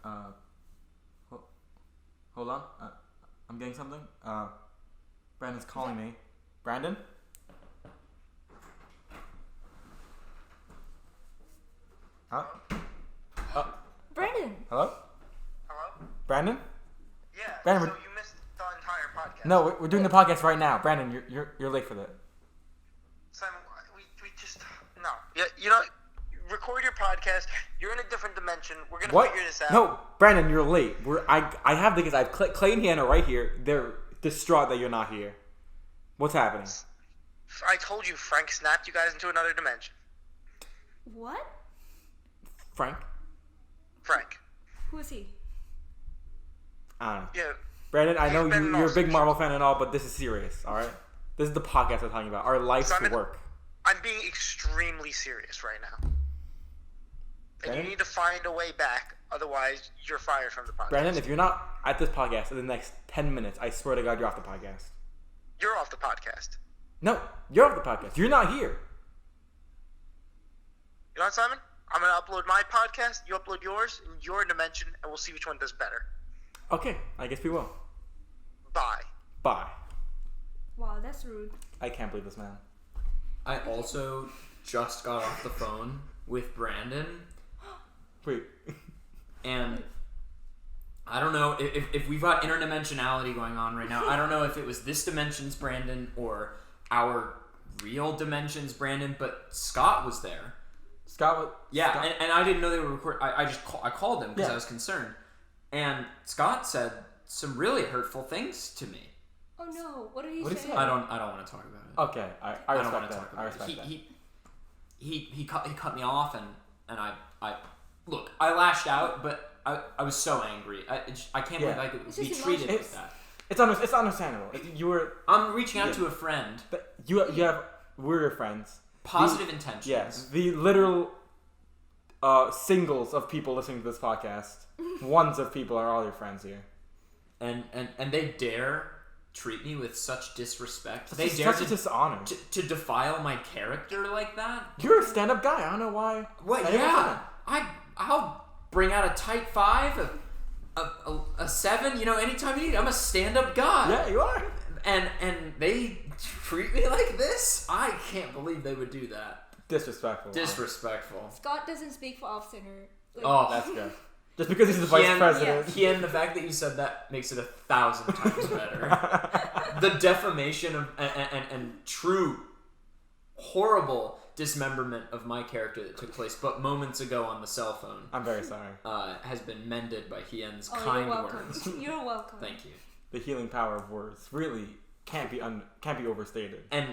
Hold on. I'm getting something. Brandon's calling me. Brandon? Huh? Brandon. Hello? Hello? Brandon? Yeah, Brandon, so you missed the entire podcast. No, we're doing the podcast right now. Brandon, you're late for that. Simon, we just... No. Yeah, you know, record your podcast. You're in a different dimension. We're going to figure this out. No, Brandon, you're late. I have the guys. I have Clay and Hien right here. They're distraught that you're not here. What's happening? I told you Frank snapped you guys into another dimension. What? Frank? Frank. Who is he? I don't know. Yeah. Brandon, I know been you're a big lost. Marvel fan and all, but this is serious, all right? This is the podcast I'm talking about. Our life's Simon, work. I'm being extremely serious right now. And Brandon? you need to find a way back, otherwise you're fired from the podcast. Brandon, if you're not at this podcast in the next 10 minutes, I swear to God, you're off the podcast. You're off the podcast. No, you're off the podcast. You're not here. You know what, Simon? I'm going to upload my podcast, you upload yours, in your dimension, and we'll see which one does better. Okay, I guess we will. Bye. Bye. Wow, that's rude. I can't believe this man. I also just got off the phone with Brandon. Wait. And I don't know if we've got interdimensionality going on right now. I don't know if it was this dimension's Brandon or our real dimension's Brandon, but Scott was there. Scott? And I didn't know they were recording. I called him because Yeah. I was concerned. And Scott said some really hurtful things to me. Oh no! What did he What did he say? say? I don't want to talk about it. Okay, I I don't respect want to that. talk I about respect it. that. He cut me off and I look, I lashed out, but I was so angry. I can't believe I could It's be just treated like emotions. that. It's understandable. You were I'm reaching out to a friend. we're your friends. Positive intentions. Yes, the literal singles of people listening to this podcast. Ones of people are all your friends here. And they dare treat me with such disrespect. It's They just dare such a dishonor. to defile my character like that. You're a stand-up guy. I don't know why. What? Yeah, I'll bring out a tight 5, a 7. You know, anytime you need. I'm a stand-up guy. Yeah, you are. And they treat me like this. I can't believe they would do that. Disrespectful. Disrespectful. Scott doesn't speak for Off Center. Like, Oh, That's good. Just because he's the vice president. Hien, the fact that you said that makes it 1,000 times better. The defamation of and true horrible dismemberment of my character that took place but moments ago on the cell phone. I'm very sorry. Has been mended by Hien's Oh, kind you're welcome. words. You're welcome. Thank you. The healing power of words really can't be overstated. And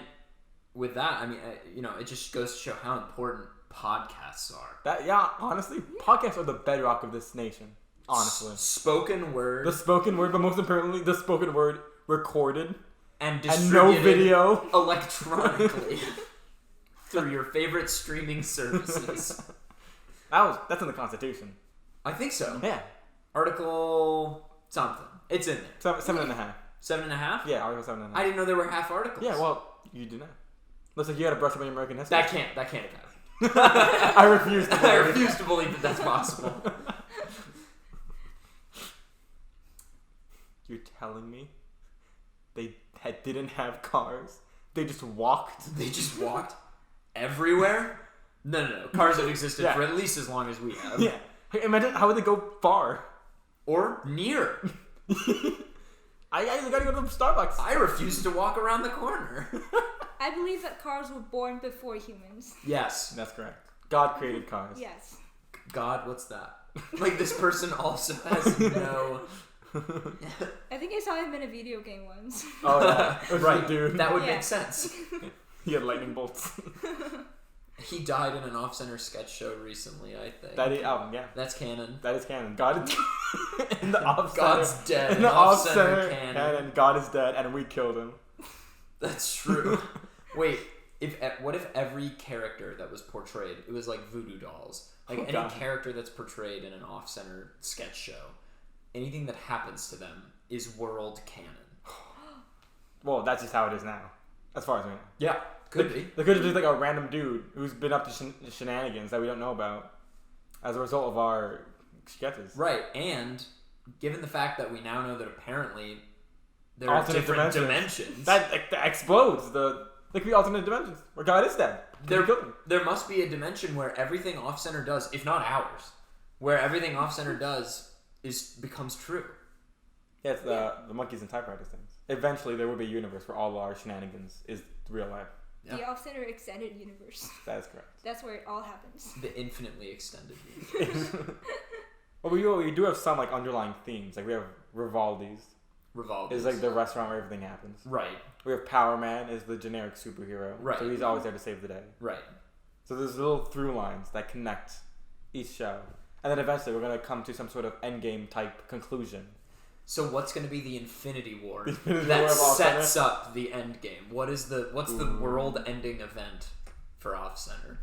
with that, I mean, it just goes to show how important podcasts are. Honestly, podcasts are the bedrock of this nation. Honestly, spoken word, the spoken word, but most importantly, the spoken word recorded and no video electronically through your favorite streaming services. That's in the Constitution. I think so. Yeah. Article something. It's in there. 7.5. 7.5? Yeah, Article 7.5. I didn't know there were half articles. Yeah, well, you do not. Looks like you got to brush up on your American history. That can't have happened. I refuse to believe. I refuse to believe that that's possible. You're telling me they didn't have cars? They just walked? They just walked everywhere? No. Cars have existed for at least as long as we have. Yeah. Imagine how would they go far? Or near. I gotta go to Starbucks. I refuse to walk around the corner. I believe that cars were born before humans. Yes. That's correct. God created cars. Yes. God, what's that? Like, this person also has no... I think I saw him in a video game once. Oh, yeah. Right, dude. That would make sense. He had lightning bolts. He died in an off-center sketch show recently, I think. Yeah. That's canon. That is canon. God is in the off-center. God's dead. In the off-center canon. And God is dead, and we killed him. That's true. Wait, what if every character that was portrayed, it was like voodoo dolls? Like any character that's portrayed in an off-center sketch show, anything that happens to them is world canon. Well, that's just how it is now, as far as we know. Yeah, could be. There could just be like a random dude who's been up to shenanigans that we don't know about as a result of our sketches. Right, and given the fact that we now know that apparently there alternate are different dimensions. That explodes. There could be alternate dimensions where God is dead. There must be a dimension where everything off-center does, if not ours, where everything off-center does becomes true. Yeah, it's the monkeys and typewriters things. Eventually, there will be a universe where all our shenanigans is real life. Yeah. The off-center extended universe. That is correct. That's where it all happens. The infinitely extended universe. Well, we do have some like underlying themes. Like we have Rivaldi's. Is like the restaurant where everything happens. Right. We have Power Man is the generic superhero. Right. So he's always there to save the day. Right. So there's little through lines that connect each show. And then eventually we're going to come to some sort of endgame type conclusion. So what's going to be the Infinity War War that sets up the endgame? What's the world-ending event for Off-Center?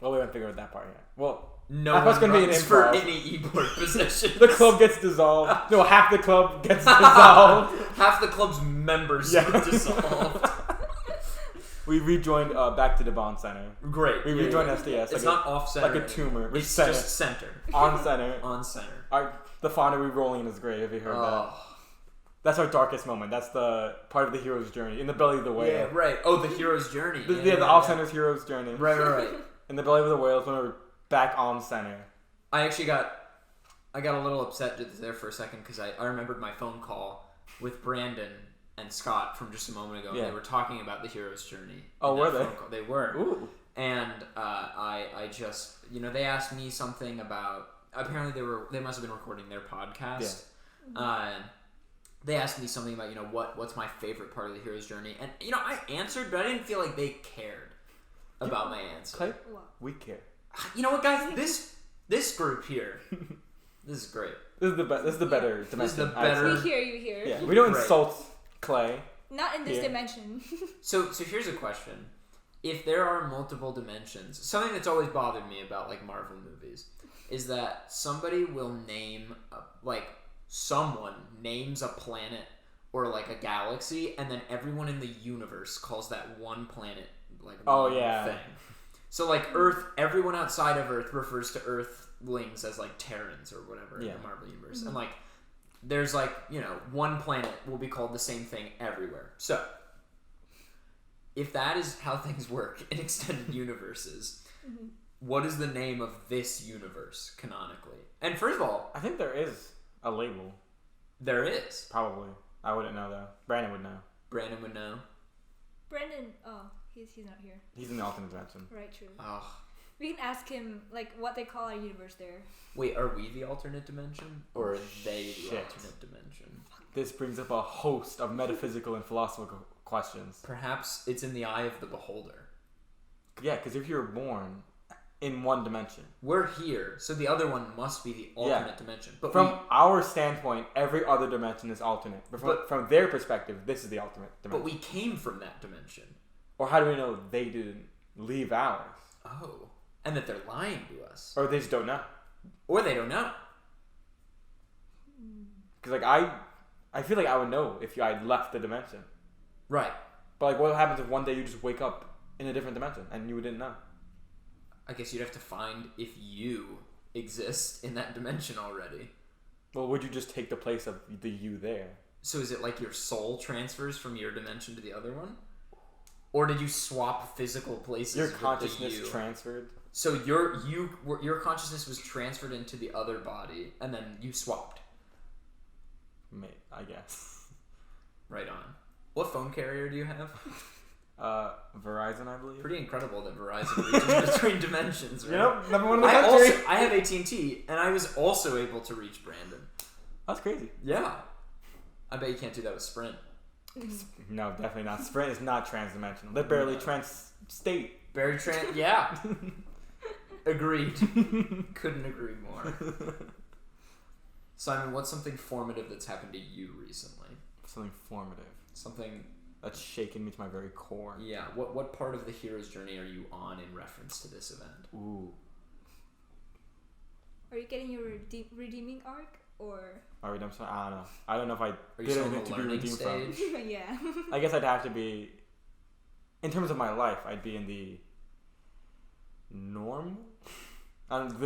Well, we haven't figured out that part yet. Well, no one gonna be an runs for any e-board position. The club gets dissolved. No, half the club gets dissolved. Half the club's members get dissolved. We rejoined back to the Bond Center. Great. We rejoined SDS. It's not off-center. Like a tumor. It's center. Just center. On center. On center. The founder re-rolling in his grave. Have you heard that? That's our darkest moment. That's the part of the hero's journey. In the belly of the whale. Yeah, right. Oh, the hero's journey. The off-center's hero's journey. Right. In the belly of the whale is when we're back on center. I got a little upset there for a second because I remembered my phone call with Brandon and Scott from just a moment ago. Yeah. They were talking about the hero's journey. Oh, were they? They were. Ooh. And I just, they asked me something about, apparently they must have been recording their podcast. Yeah. They asked me something about, what's my favorite part of the hero's journey. And, I answered, but I didn't feel like they cared about my answer. Clay, we care. You know what, guys? This group here, this is great. This is the better dimension. This is the better. We hear you here. Yeah, we don't insult Clay. Not in this dimension. So here's a question: if there are multiple dimensions, something that's always bothered me about like Marvel movies is that somebody will name someone names a planet or like a galaxy, and then everyone in the universe calls that one planet like thing. So like Earth, everyone outside of Earth refers to Earthlings as like Terrans or whatever in the Marvel universe. Mm-hmm. And like there's like, one planet will be called the same thing everywhere. So if that is how things work in extended universes, what is the name of this universe canonically? And first of all, I think there is a label. There is. Probably. I wouldn't know though. Brandon would know. Brandon would know. He's not here. He's in the alternate dimension. Right, true. Oh. We can ask him what they call our universe there. Wait, are we the alternate dimension? Or are they the alternate dimension? This brings up a host of metaphysical and philosophical questions. Perhaps it's in the eye of the beholder. Yeah, because if you're born in one dimension, We're here, so the other one must be the alternate dimension. But from our standpoint, every other dimension is alternate. But from their perspective, this is the ultimate dimension. But we came from that dimension. Or how do we know they didn't leave ours? Oh. And that they're lying to us. Or they just don't know. Or they don't know. Because like I feel like I would know if I had left the dimension. Right. But like, what happens if one day you just wake up in a different dimension and you didn't know? I guess you'd have to find if you exist in that dimension already. Well, would you just take the place of the you there? So is it like your soul transfers from your dimension to the other one? Or did you swap physical places? Your with consciousness the you? transferred. So your consciousness was transferred into the other body, and then you swapped. I guess. Right on. What phone carrier do you have? Verizon, I believe. Pretty incredible that Verizon reaches between dimensions, right? Yep, number one in the country. I have AT&T, and I was also able to reach Brandon. That's crazy. Yeah. I bet you can't do that with Sprint. No, definitely not. Sprint is not transdimensional. They're barely trans-state. Yeah. Agreed. Couldn't agree more. Simon, what's something formative that's happened to you recently? Something formative. Something that's shaken me to my very core. Yeah. What part of the hero's journey are you on in reference to this event? Ooh. Are you getting your redeeming arc, or? Are we done? I don't know. I don't know if I Are you did still anything in the to be learning redeemed stage? from. Yeah. I guess I'd have to be. In terms of my life, I'd be in the normal.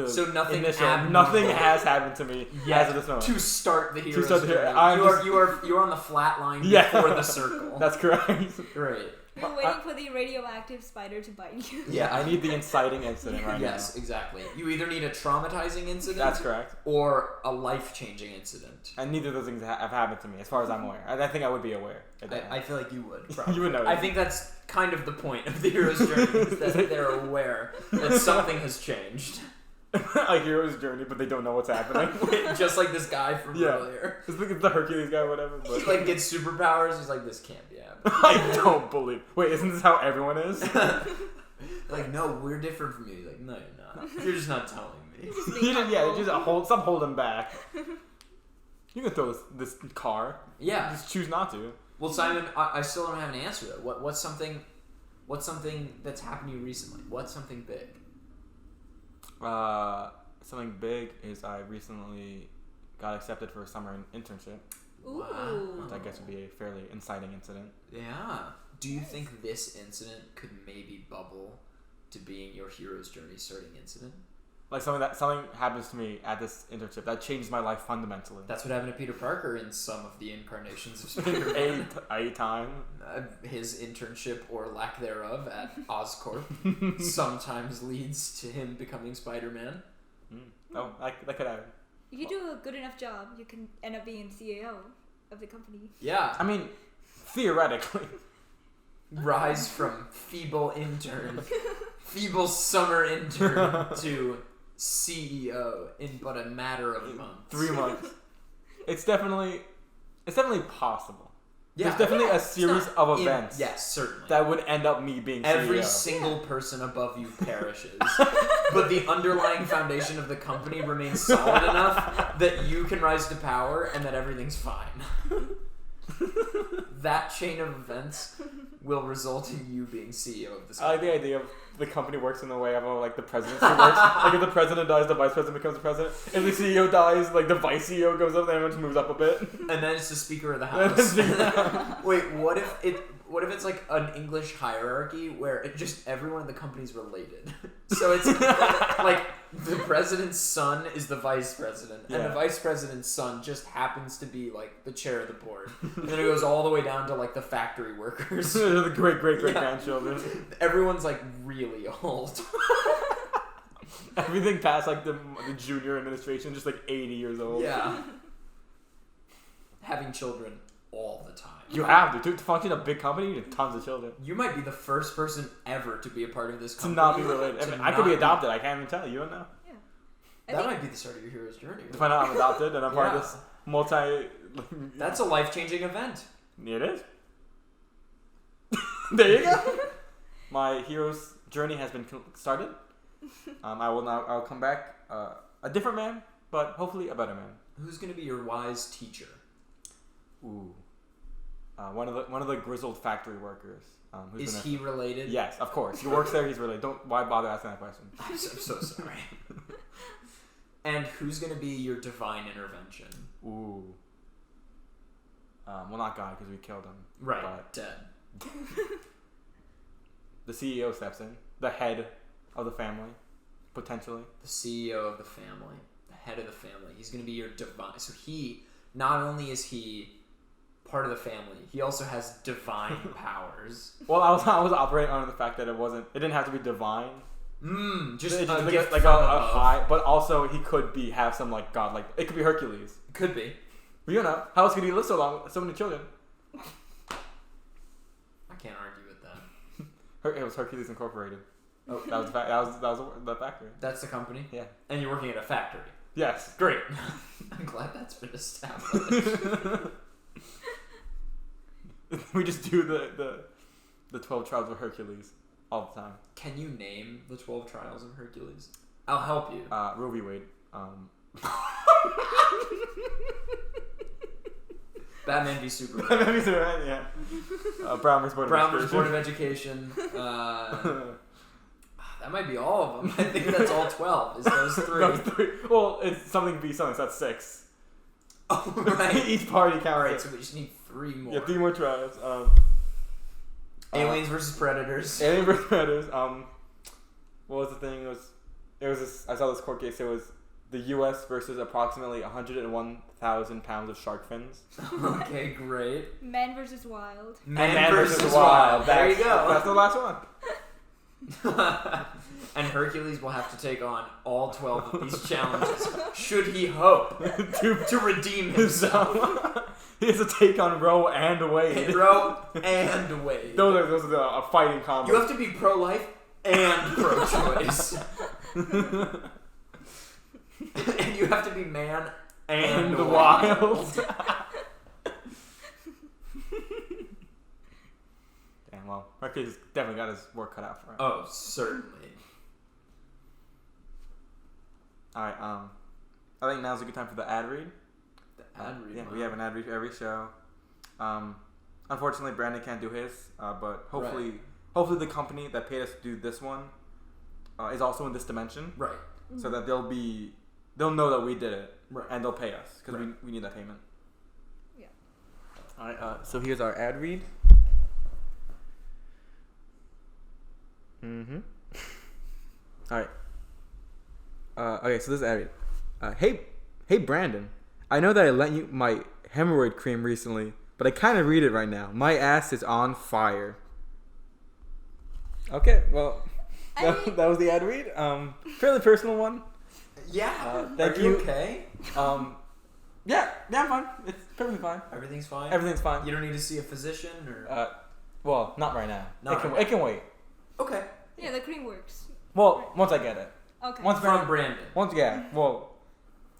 So nothing has happened to me as of this moment. To start the hero's journey. You are on the flat line before the circle. That's correct. Right. You're waiting for the radioactive spider to bite you. Yeah, I need the inciting incident right now. Yes, exactly. You either need a traumatizing incident. That's correct. Or a life-changing incident. And neither of those things have happened to me, as far as I'm aware. I think I would be aware. I feel like you would. Probably. You would know. I think that's kind of the point of the hero's journey, is that they're aware that something has changed. A hero's journey, but they don't know what's happening. Just like this guy from earlier. It's like the Hercules guy or whatever. But... He gets superpowers. He's like, this can't be happening. I don't believe. Wait, isn't this how everyone is? No, we're different from you. He's like, no, you're not. You're just not telling me. Stop holding back. You can throw this car. Yeah. Just choose not to. Well, Simon, I still don't have an answer though. What's something that's happened to you recently? What's something big? Something big is I recently got accepted for a summer internship. Ooh. Which I guess would be a fairly inciting incident. Yeah. Do you think this incident could maybe bubble to being your hero's journey starting incident? Like something happens to me at this internship that changed my life fundamentally. That's what happened to Peter Parker in some of the incarnations of Spider-Man. a time. His internship or lack thereof at Oscorp sometimes leads to him becoming Spider-Man. Oh, that could happen. If you do a good enough job, you can end up being CEO of the company. Yeah. I mean, theoretically. Rise from feeble intern, feeble summer intern to CEO in but a matter of months. 3 months. It's definitely possible. Yeah. There's definitely a series of events. Yes, certainly. That would end up me being Every CEO. single person above you perishes, but the underlying foundation of the company remains solid enough that you can rise to power and that everything's fine. That chain of events will result in you being CEO of this company. I like the idea of the company works in the way of the presidency works. Like if the president dies, the vice president becomes the president. If the CEO dies, the vice CEO goes up and everyone just moves up a bit. And then it's the Speaker of the House. Wait, what if it's like an English hierarchy where everyone in the company's related? So it's like the president's son is the vice president, and the vice president's son just happens to be the chair of the board. And then it goes all the way down to the factory workers. The great grandchildren. Everyone's really old. Everything past the junior administration, just 80 years old. Yeah. Having children all the time. You have to function a big company. You need tons of children. You might be the first person ever to be a part of this company. To not be related. I could be adopted. I can't even tell you. You don't know. Yeah. That might be the start of your hero's journey. To find out I'm adopted and I'm part of this That's a life-changing event. It is. There you go. My hero's journey has been started. I'll come back a different man, but hopefully a better man. Who's gonna be your wise teacher? Ooh. One of the grizzled factory workers. Is he related? Yes, of course. He works there. He's related. Why bother asking that question? I'm so sorry. And who's gonna be your divine intervention? Ooh. Well, not God, because we killed him. Right. But Dead. the CEO steps in. The head of the family, potentially. The CEO of the family. The head of the family. He's gonna be your divine. So he, not only is he part of the family, he also has divine powers. Well, I was operating under the fact that it didn't have to be divine. Just It's a gift like from a above. high, but also he could have some like God, like it could be Hercules. Could be. You don't know how else could he live so long, with so many children? I can't argue with that. It was Hercules Incorporated. Oh, That was the factory. That's the company. Yeah. And you're working at a factory. Yes. Great. I'm glad that's been established. We just do the 12 trials of Hercules all the time. Can you name the 12 trials of Hercules? I'll help you. Roe v. Wade. Batman v Superman. Batman v Superman, yeah. Brown vs. Board of Education. That might be all of them. I think that's all 12. Is those three? Those three. Well, it's something v something, so that's 6. Oh, right. Each party counts. Alright, so we just need 3 more. Yeah, 3 more trials. Aliens versus Predators. Alien vs. Predators. What was the thing? It was this, I saw this court case. It was the U.S. versus approximately 101,000 pounds of shark fins. Okay, great. Man versus Wild. Man versus Wild. There you go. That's the last one. And Hercules will have to take on all 12 of these challenges, should he hope to redeem himself. He has to take on Roe and Wade. Roe and Wade. Those are a fighting combo. You have to be pro-life and pro-choice. And you have to be man and wild. Damn, well, Hercules definitely got his work cut out for him. Oh, certainly. Alright, I think now's a good time for the ad read. The ad read? Yeah, we have an ad read for every show. Unfortunately, Brandon can't do his, but hopefully the company that paid us to do this one is also in this dimension. Right. So that they'll know that we did it. Right. And they'll pay us, because we need that payment. Yeah. Alright, so here's our ad read. Alright. Okay, so this is ad read. Hey Brandon, I know that I lent you my hemorrhoid cream recently, but I kind of read it right now. My ass is on fire. Okay, well, that was the ad read. Fairly personal one. Yeah. Thank Are you. you okay? Yeah, I'm fine. It's perfectly fine. Everything's fine? Everything's fine. You don't need to see a physician or? Well, not right now. Not It can wait. Okay. Yeah, the cream works. Well, once I get it. Okay. Once From Brandon. Well,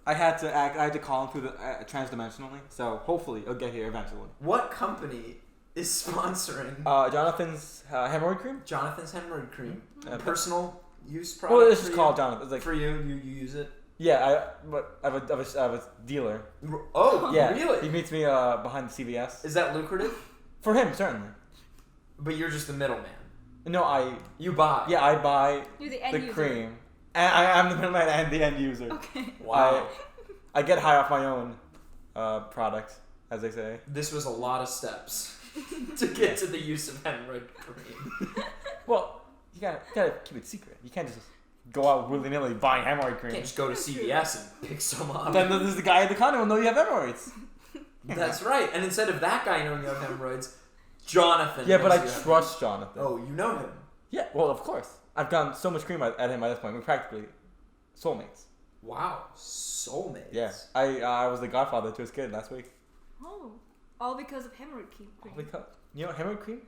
I had to call him through the transdimensionally, so hopefully it'll get here eventually. What company is sponsoring Jonathan's hemorrhoid cream? Jonathan's hemorrhoid cream? Personal use product? Well, it's for just you? called Jonathan. It's like, For you use it? yeah, I have a dealer. Oh, Yeah, really? he meets me behind the CVS. Is that lucrative? For him, certainly. But you're just the middleman. No, You buy. Yeah, I buy You're the end the user. cream. And I'm the middleman and the end user. Okay. Wow. I get high off my own product, as they say. This was a lot of steps to get to the use of hemorrhoid cream. Well, you gotta keep it secret. You can't just go out willy nilly buying hemorrhoid You cream. can't just go to CVS and pick some up. Then there's the guy at the condo will know you have hemorrhoids. That's right. And instead of that guy knowing you have hemorrhoids, Jonathan. Yeah, but knows I you have trust Jonathan. Oh, you know him. Yeah, well, of course. I've gotten so much cream at him by this point. We're practically soulmates. Wow, soulmates. Yeah, I was the godfather to his kid last week. Oh, all because of hemorrhoid cream. Because, hemorrhoid cream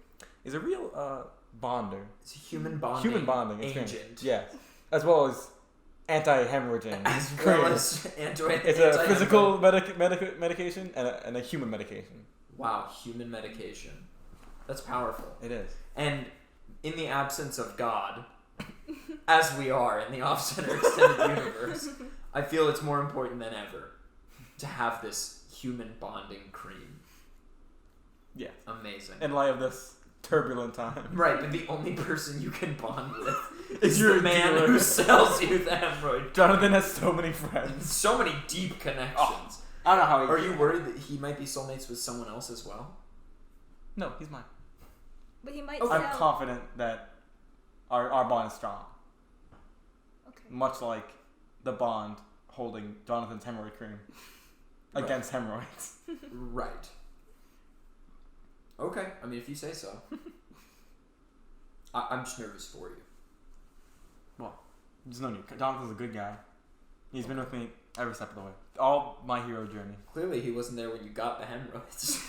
is a real bonder. It's a human bonding. Human bonding agent. experience. Yes, as well as anti-hemorrhaging As cream. well as It's a physical medication and a human medication. Wow, human medication. That's powerful. It is. And in the absence of God, as we are in the Off-Center Extended Universe, I feel it's more important than ever to have this human bonding cream. Yeah. Amazing. In light of this turbulent time. Right, but the only person you can bond with Is is your the man dealer. who sells you the hemorrhoid. Jonathan has so many friends. So many deep connections. I don't know how he... Are you worried that he might be soulmates with someone else as well? No, he's mine. But he might I'm sell. confident that our bond is strong. Okay. Much like the bond holding Jonathan's hemorrhoid cream against hemorrhoids. Right. Okay, I mean, if you say so. I'm just nervous for you. Well, there's no need. Jonathan's a good guy. He's been with me every step of the way. All my hero journey. Clearly, he wasn't there when you got the hemorrhoids.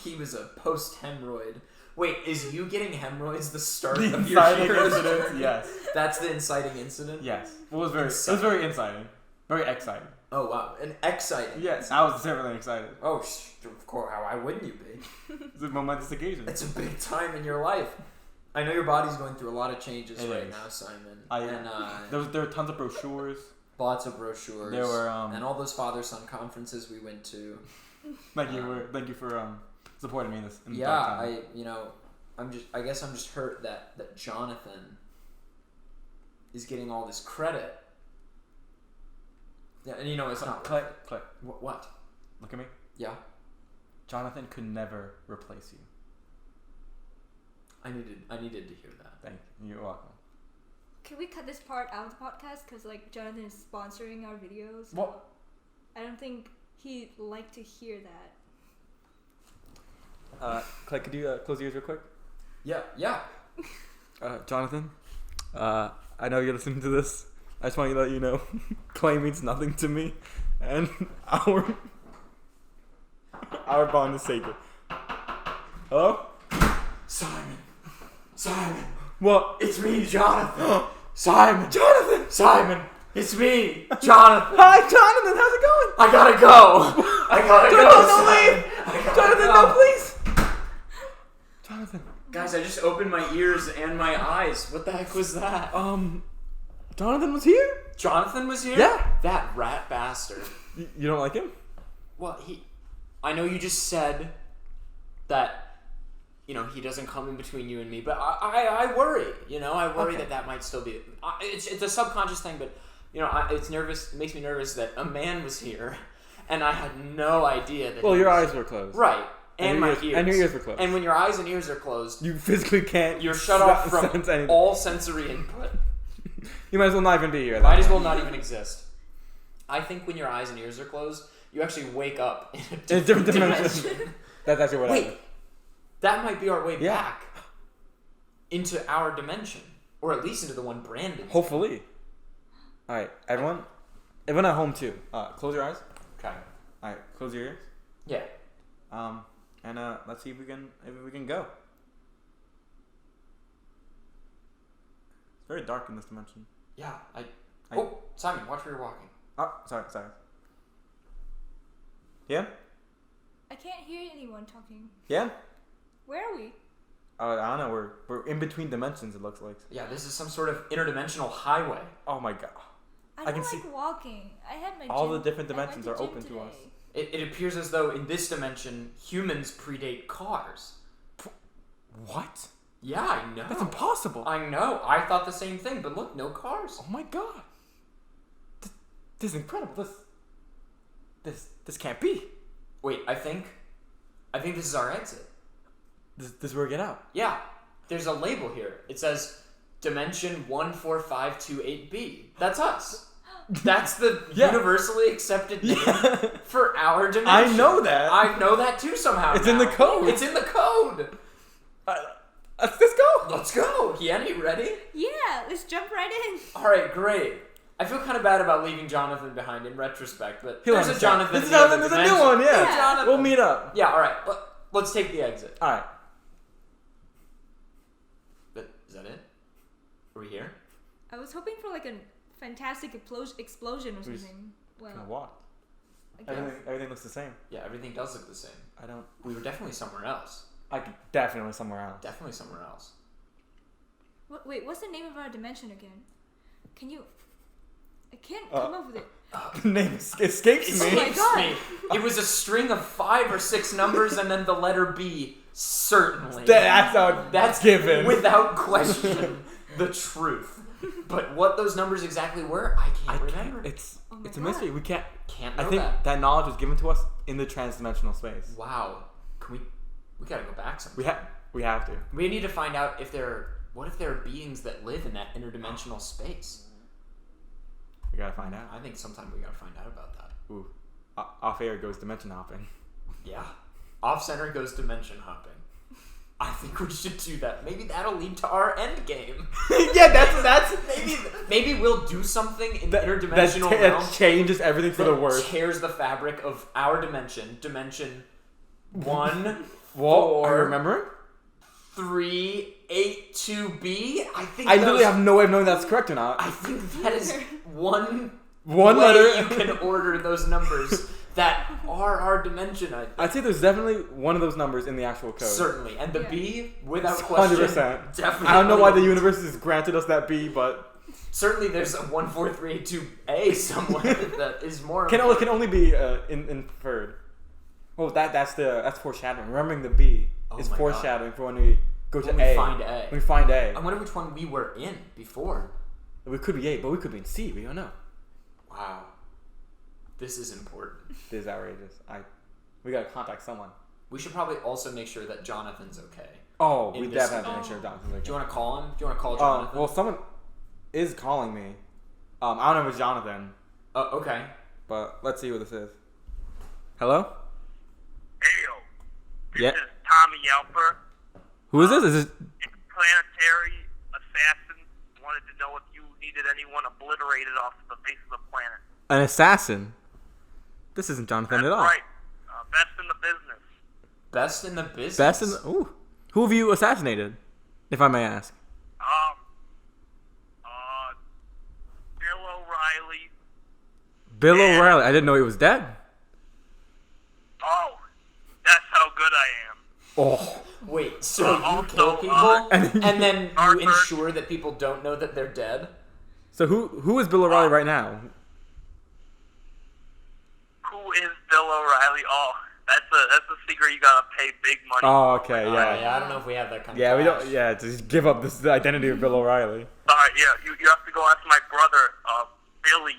He was a post-hemorrhoid. Wait, is you getting hemorrhoids the start The of your inciting hero's incident, journey? yes. That's the inciting incident? Yes. It was very exciting. Very exciting. Oh, wow. And exciting. Yes, I was definitely excited. Oh, of course. Why wouldn't you be? It's a momentous occasion. It's a big time in your life. I know your body's going through a lot of changes It right is. now, Simon. There were tons of brochures. Lots of brochures. There were and all those father-son conferences we went to. Thank you for supporting me in this. In the Yeah, dark time. I guess I'm just hurt that Jonathan is getting all this credit. Yeah, and it's not Click. What? Look at me. Yeah. Jonathan could never replace you. I needed to hear that. Thank you. You're welcome. Can we cut this part out of the podcast? Because like Jonathan is sponsoring our videos. What? I don't think he'd like to hear that. Clay, could you close your ears real quick? Yeah. Jonathan, I know you're listening to this. I just want to let you know, Clay means nothing to me, and our bond is sacred. Hello? Simon. What? It's me, Jonathan. Simon. Simon. It's me, Jonathan. Hi, Jonathan. How's it going? I gotta go. Jonathan, Jonathan, no, please. Jonathan. Guys, I just opened my ears and my eyes. What the heck was that? Jonathan was here? Jonathan was here? Yeah. That rat bastard. You don't like him? Well, I know you just said that, he doesn't come in between you and me, but I worry, I worry Okay. that might still be, it's a subconscious thing, but, it makes me nervous that a man was here, and I had no idea that Well, he your was- eyes were closed. Right. And my ears. And your ears were closed. And when your eyes and ears are closed, You physically can't. you're shut off from sense anything. all sensory input. You might as well not even be here. Might as well not even exist. I think when your eyes and ears are closed, you actually wake up in a In a different dimension. dimension. That's actually what Wait, happened. that might be our way Yeah. back into our dimension, or at least into the one Brandon's. Hopefully. All right, everyone at home too. Close your eyes. Okay. All right, close your ears. Yeah. And let's see if we can go. It's very dark in this dimension. Yeah. Oh, Simon, watch where you're walking. Oh, sorry. Yeah? I can't hear anyone talking. Yeah? Where are we? I don't know. We're in between dimensions. It looks like. Yeah, this is some sort of interdimensional highway. Oh my god. I can don't see like walking. I had my all gym. the different I went dimensions to are gym open to today. us. It appears as though in this dimension, humans predate cars. What? Yeah, I know. That's impossible. I know. I thought the same thing, but look, no cars. Oh my god. This is incredible. This can't be. Wait, I think this is our exit. This is where we get out. Yeah, there's a label here. It says Dimension 14528B. That's us. That's the Yeah. universally accepted name for our dimension. I know that. I know that too somehow. It's in the now. code. It's in the code. Let's go. Let's go. Hien, you ready? Yeah, let's jump right in. All right, great. I feel kind of bad about leaving Jonathan behind in retrospect, but He'll there's a understand. Jonathan. This in is the other Jonathan. There's a dimension. new one. Yeah. Yeah. Jonathan. We'll meet up. Yeah. All right. Let's take the exit. All right. But is that it? Are we here? I was hoping for like a fantastic explosion or We just something. Gonna Well, walk. I guess. Everything looks the same. Yeah, everything does look the same. I don't. We were definitely somewhere else. Like, definitely somewhere else. Definitely somewhere else. Wait, what's the name of our dimension again? Can you? I can't come up with it. The name escapes me. Oh my god! It was a string of 5 or 6 numbers and then the letter B. Certainly. That's given. Without question, the truth. But what those numbers exactly were, I can't remember. It's Oh my a God. mystery. We can't Can't know I think that knowledge was given to us in the transdimensional space. Wow. Can we gotta go back sometime. We have to. We need to find out if what if there are beings that live in that interdimensional space? We gotta find out. I think sometime we gotta find out about that. Ooh, off air goes dimension hopping. Yeah. Off center goes dimension hopping. I think we should do that. Maybe that'll lead to our end game. Yeah, that's Maybe we'll do something in the interdimensional realm. That changes everything for the worse. Tears the fabric of our dimension. Dimension 1, Well, 4, are you remembering? 3, 8, 2B. I literally have no way of knowing that's correct or not. I think that is one One way letter. you can order those numbers that are our dimension. I'd say there's definitely one of those numbers in the actual code. Certainly. And the Yeah. B, without question, 100%. definitely. I don't know why the universe has granted us that B, but Certainly there's a 14382A somewhere that is more. can only be inferred. Well, that's foreshadowing. Remembering the B is my God. foreshadowing for when we go to When we A. find A. When we find A. I wonder which one we were in before. We could be A, but we could be in C. We don't know. Wow. This is important. This is outrageous. We gotta contact someone. We should probably also make sure that Jonathan's okay. Oh, In we this definitely have to make event. sure Jonathan's okay. Do you want to call him? Do you want to call Jonathan? Well, someone is calling me. I don't know if it's Jonathan, Okay. but let's see what this is. Hello? Heyo, this Yeah. is Tommy Yelper, Who is this? Is this? planetary assassin. Wanted to know if you needed anyone obliterated off the face of the planet. An assassin? This isn't Jonathan That's at all. right. Best in the business. Best in the business. Best in the, ooh. Who have you assassinated, if I may ask? Bill O'Reilly. Bill Yeah. O'Reilly. I didn't know he was dead. Oh, that's how good I am. Oh. Wait, so you Also, kill people and and then you Arthur- ensure that people don't know that they're dead? So who is Bill O'Reilly right now? Who is Bill O'Reilly? Oh, that's a secret you gotta pay big money. Oh, okay, yeah. Yeah, I don't know if we have that kind Yeah, of we cash. don't. Yeah, just give up the identity of Bill O'Reilly. Sorry, yeah, you have to go ask my brother, Billy,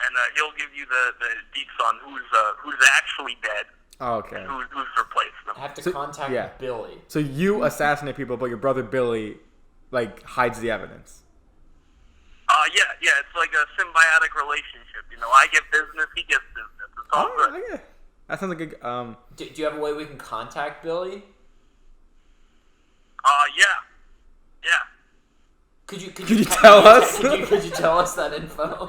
and he'll give you the deets on who's actually dead, Oh, okay. and who's replaced them. I have to So- contact yeah. Billy. So you assassinate people, but your brother Billy, hides the evidence. Yeah, it's like a symbiotic relationship. You know, I get business, he gets business. It's all good. Okay. That sounds like a Do you have a way we can contact Billy? Yeah. Could you tell us? Could you tell us that info?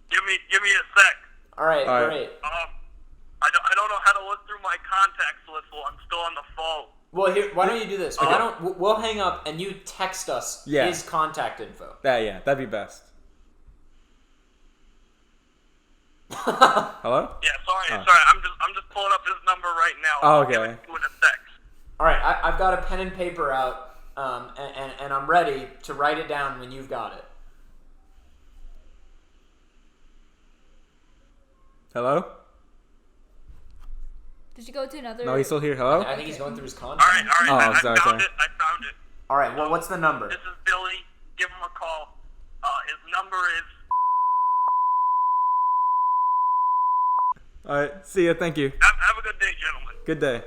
Give me a sec. All right, All right. great. I don't know how to look through my contacts list while I'm still on the phone. Well, here, why don't you do this? We'll hang up and you text us Yeah. his contact info. that'd be best. Hello? Yeah, sorry. Oh. I'm just pulling up his number right now. Oh, I'll give okay. it to you in a sec. All right, I've got a pen and paper out, and I'm ready to write it down when you've got it. Hello? Did you go to another? No, he's still here. Hello? I think he's going through his All contact. right. Oh, I sorry. found it. All right, well, what's the number? This is Billy. Give him a call. His number is. All right. See ya. Thank you. Have a good day, gentlemen. Good day.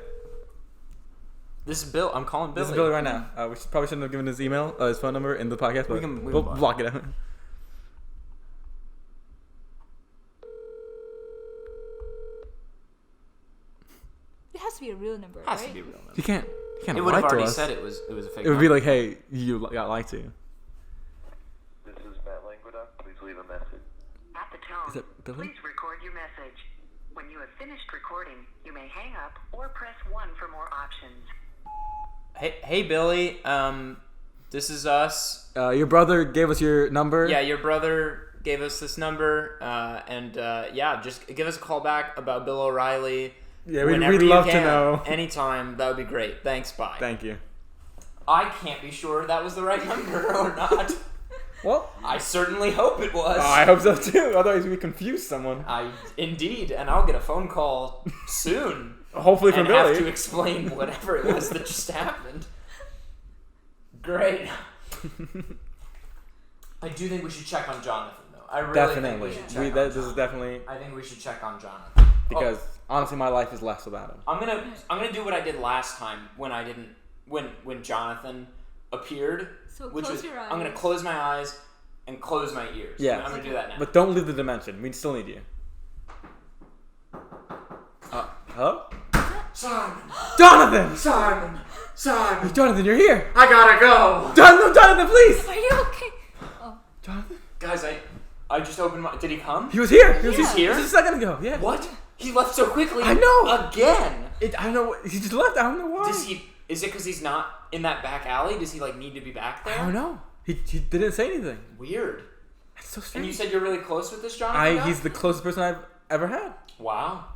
This is Bill. I'm calling Billy. This is Billy right now. We probably shouldn't have given his email, his phone number in the podcast, but We can we'll block block it out. It has to be a real number, Has right? to be real number. He can't It would lie have to already us. said it was a fake. It would be number. like, hey, you got lied to. This is Matt Languedoc. Please leave a message. At the tone, Is it Billy? please record your message. When you have finished recording, you may hang up or press 1 for more options. Hey, Billy. This is us. Your brother gave us your number. Yeah, your brother gave us this number, and just give us a call back about Bill O'Reilly. Yeah, we'd love to know. Anytime, that would be great. Thanks, bye. Thank you. I can't be sure that was the right number or not. Well, I certainly hope it was. I hope so too. Otherwise, we confuse someone. Indeed, and I'll get a phone call soon. Hopefully from and Billy. have to explain whatever it was that just happened. Great. I do think we should check on Jonathan, though. I really think we should check on This Jonathan. is definitely... I think we should check on Jonathan. Because, honestly, my life is less without him. I'm gonna do what I did last time when Jonathan appeared. So which close was, your eyes. I'm gonna close my eyes and close my ears. Yeah. I'm gonna do that now. But don't leave the dimension. We still need you. Hello? Simon! Jonathan! Simon! Jonathan, you're here! I gotta go! Jonathan, please! Are you okay? Oh. Jonathan? Guys, I just opened my... Did he come? He was here! He was here? Just a second ago, yeah. What? He left so quickly? I know! Again! I don't know. He just left. I don't know why. Is it because he's not in that back alley? Does he, need to be back there? I don't know. He didn't say anything. Weird. That's so strange. And you said you're really close with this Jonathan guy? He's the closest person I've ever had. Wow.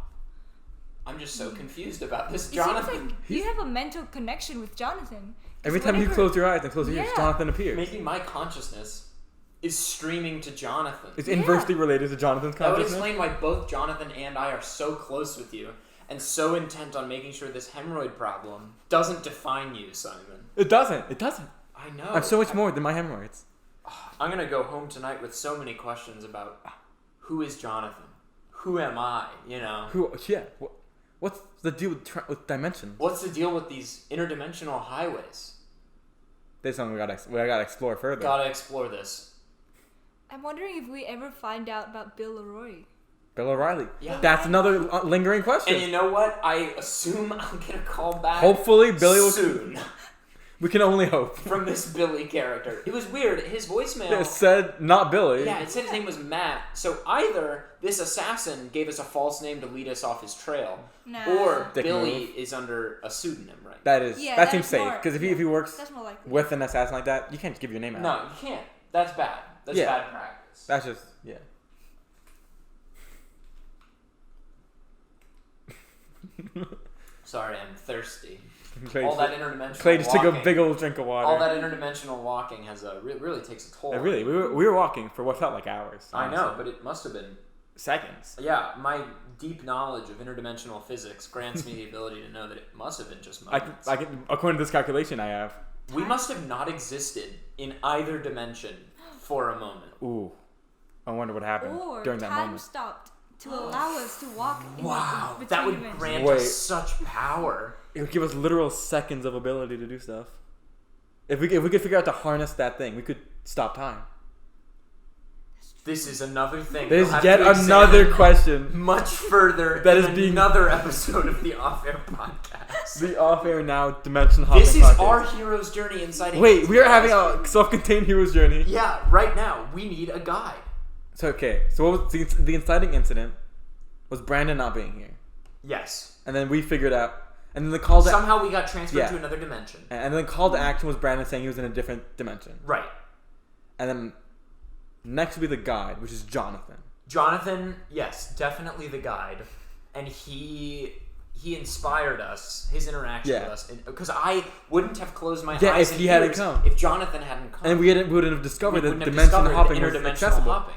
I'm just so confused about this It Jonathan. seems like you have a mental connection with Jonathan. Every time you close your eyes and close your ears, Jonathan appears. Maybe my consciousness is streaming to Jonathan. It's inversely related to Jonathan's That would consciousness. explain why both Jonathan and I are so close with you and so intent on making sure this hemorrhoid problem doesn't define you, Simon. It doesn't. I know. I'm so much more than my hemorrhoids. I'm going to go home tonight with so many questions about who is Jonathan? Who am I? What's the deal with dimensions? What's the deal with these interdimensional highways? There's something we gotta explore further. Gotta explore this. I'm wondering if we ever find out about Bill O'Reilly. Bill O'Reilly. Yeah. That's another lingering question. And you know what? I assume I'll get a call back. Hopefully, Billy will soon. We can only hope. From this Billy character. It was weird. His voicemail... It said not Billy. Yeah, it said his name was Matt. So either this assassin gave us a false name to lead us off his trail, or Dick Billy move. is under a pseudonym, right? That seems safe. Because if he works with an assassin like that, you can't just give your name out. No, you can't. That's bad. That's bad practice. That's just, Sorry, I'm thirsty. Clay all that interdimensional Clay just walking, took a big old drink of water. All that interdimensional walking has really takes a toll. We were walking for what felt like hours. Honestly. I know, but it must have been seconds. Yeah, my deep knowledge of interdimensional physics grants me the ability to know that it must have been just moments. I can, according to this calculation I have. We must have not existed in either dimension for a moment. Ooh, I wonder what happened during that moment. Time stopped to allow us to walk. Wow, between that would dimensions. grant us such power. It would give us literal seconds of ability to do stuff. If we could figure out to harness that thing, we could stop time. This is another thing. There's yet another question. Much further that in is being another episode of the Off-Air Podcast. The Off-Air Now Dimension Hopping This is podcast. our hero's journey inside. Wait, we are having a self-contained hero's journey. Yeah, right now we need a guide. So what was the inciting incident? Was Brandon not being here? Yes. And then we figured out. And then the call to somehow we got transferred to another dimension. And then the call to action was Brandon saying he was in a different dimension. Right. And then next would be the guide, which is Jonathan. Jonathan, yes, definitely the guide, and he inspired us. His interaction with us, because I wouldn't have closed my eyes if he hadn't come. If Jonathan hadn't come, and we wouldn't have discovered that dimension hopping was accessible. Hopping.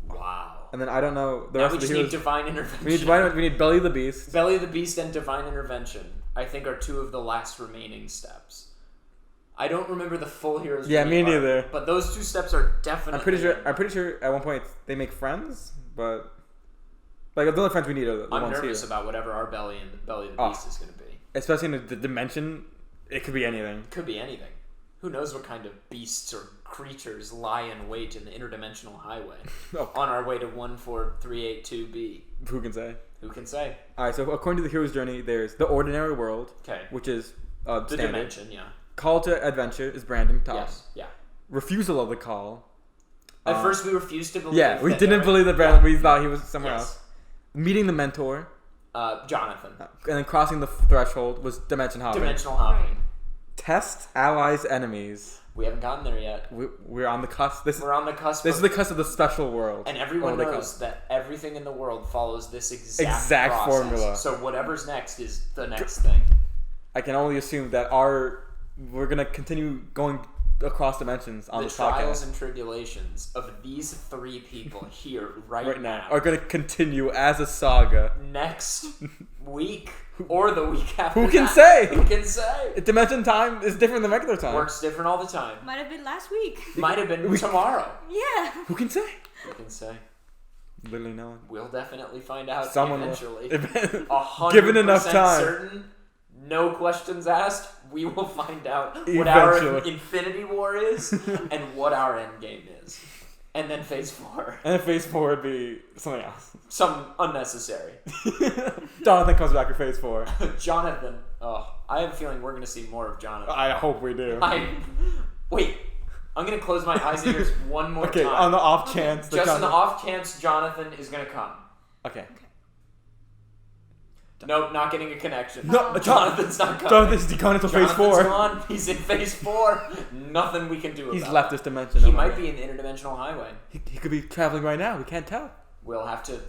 Wow. And then I don't know the now rest we of the just heroes. need divine intervention. We need Belly the Beast. Belly the Beast and divine intervention, I think, are two of the last remaining steps. I don't remember the full hero's journey. Yeah, me neither. But those two steps are definitely. I'm pretty sure at one point they make friends, but the only friends we need are the I'm ones here. nervous about whatever our Belly the Beast is going to be. Especially in the dimension, it could be anything. Could be anything. Who knows what kind of beasts or creatures lie in wait in the interdimensional highway on our way to 14382B. Who can say? Who can say? All right, so according to the hero's journey, there's the ordinary world, which is the standard. dimension, yeah. Call to adventure is Brandon Todd. Yes, yeah. Refusal of the call. At first, we refused to believe. Yeah, we didn't believe that Brandon. We thought he was somewhere else. Meeting the mentor. Jonathan. And then crossing the threshold was dimension hopping. Dimensional hopping. Test allies enemies. We haven't gotten there yet. We're on the cusp. We're on the cusp. This is the cusp of the special world. And everyone knows that everything in the world follows this exact process. Formula. So whatever's next is the next thing. I can only assume that we're gonna continue going across dimensions on this podcast. The trials and tribulations of these three people here right now are gonna continue as a saga next week or the week after. Who can say? Who can say? Dimension time is different than regular time. Works different all the time. Might have been last week. Might have been tomorrow. Yeah. Who can say? Who can say? Literally no one. We'll definitely find out eventually. 100% given enough time. Certain. No questions asked. We will find out what our Infinity War is and what our end game is. And then Phase 4. And then Phase 4 would be something else. Some unnecessary. Jonathan comes back in Phase 4. Jonathan. Oh, I have a feeling we're going to see more of Jonathan. I hope we do. Wait. I'm going to close my eyes and ears one more time. Okay, on the off chance. Just on the off chance Jonathan is going to come. Okay. Nope, not getting a connection. No, Jonathan's not coming. Jonathan's gone into Phase 4. Jonathan's gone. He's in Phase 4. Nothing we can do about it. He's left this dimension. He might be in the interdimensional highway. He could be traveling right now. We can't tell. We'll have to.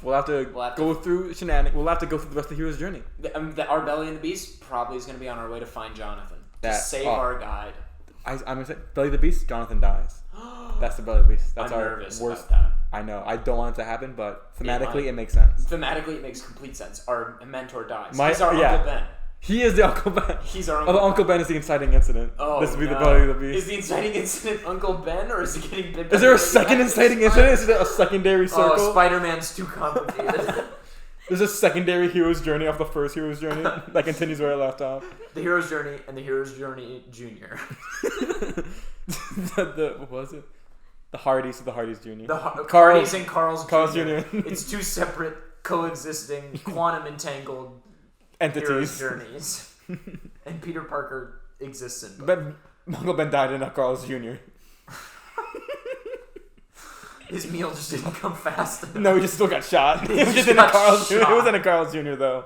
We'll have to go through shenanigans. We'll have to go through the rest of the hero's journey. Our Belly and the Beast probably is going to be on our way to find Jonathan. To save our guide. I'm going to say Belly the Beast, Jonathan dies. That's the Belly the Beast. That's I'm our nervous worst. about that. I know. I don't want it to happen, but thematically it makes sense. Thematically it makes complete sense. Our mentor dies. He's our Uncle Ben. He is the Uncle Ben. He's our Uncle Ben. Uncle Ben is the inciting incident. Oh, this would be the Belly of the Beast. Is the inciting incident Uncle Ben, or is he getting bit? Is there a second inciting incident? Is it a secondary circle? Oh, Spider-Man's too complicated. There's a secondary hero's journey off the first hero's journey that continues where it left off. The hero's journey and the hero's journey Junior. What was it? The Hardys of the Hardys Jr. The Hardys and Carl's Jr. It's two separate, coexisting, quantum entangled entities. Journeys. And Peter Parker exists in both. But Uncle Ben died in a Carl's Jr. His meal just didn't come fast enough. No, he just still got shot. It was just in a Carl's Jr. It was in a Carl's Jr. though.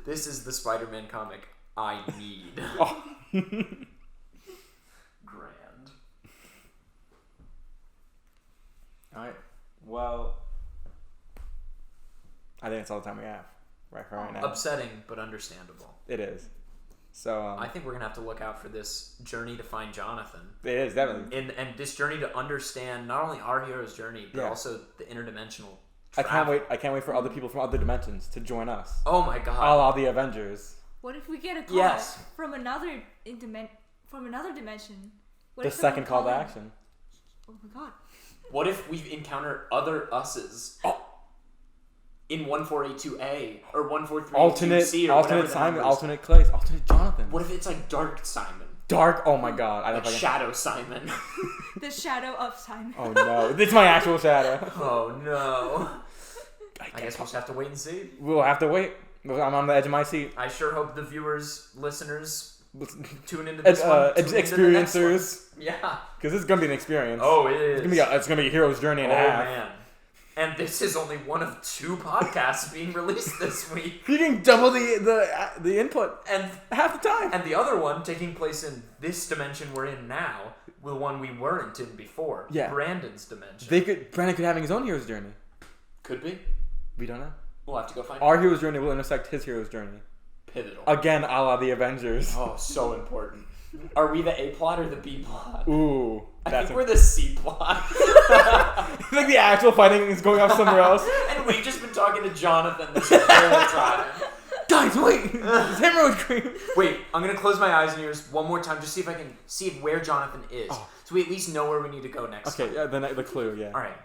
This is the Spider-Man comic I need. Oh. Alright, well, I think that's all the time we have right now. Upsetting, but understandable. It is. So I think we're going to have to look out for this journey to find Jonathan. It is, definitely. And this journey to understand not only our hero's journey, but also the interdimensional travel. I can't wait for other people from other dimensions to join us. Oh my god. A la the Avengers. What if we get a call from another dimension? The second call to action. Oh my god. What if we encounter other us's in 1482A or 1432C or alternate Simon, alternate Clays, alternate Jonathan? What if it's like Dark Simon? Dark? Oh my god. I don't like Shadow Simon. The shadow of Simon. Oh no. It's my actual shadow. Oh no. I guess we'll just have to wait and see. We'll have to wait. I'm on the edge of my seat. I sure hope the viewers, listeners, tune into this one. Experiencers. Yeah. Because this is going to be an experience. Oh, it is. It's going to be a hero's journey and a half. Oh, man. And this is only one of 2 podcasts being released this week. You can double the input and half the time. And the other one taking place in this dimension we're in now, the one we weren't in before. Yeah. Brandon's dimension. Brandon could have his own hero's journey. Could be. We don't know. We'll have to go find Our hero's journey will intersect his hero's journey. Pivotal. Again, a la the Avengers. Oh, so important. Are we the A plot or the B plot? Ooh. I think we're the C plot. Like the actual fighting is going off somewhere else. And we've just been talking to Jonathan this whole time. Guys, wait! Hemorrhoid cream! Wait, I'm going to close my eyes and ears one more time, just see if I can see where Jonathan is. Oh. So we at least know where we need to go next time. Okay, yeah, the clue, yeah. Alright.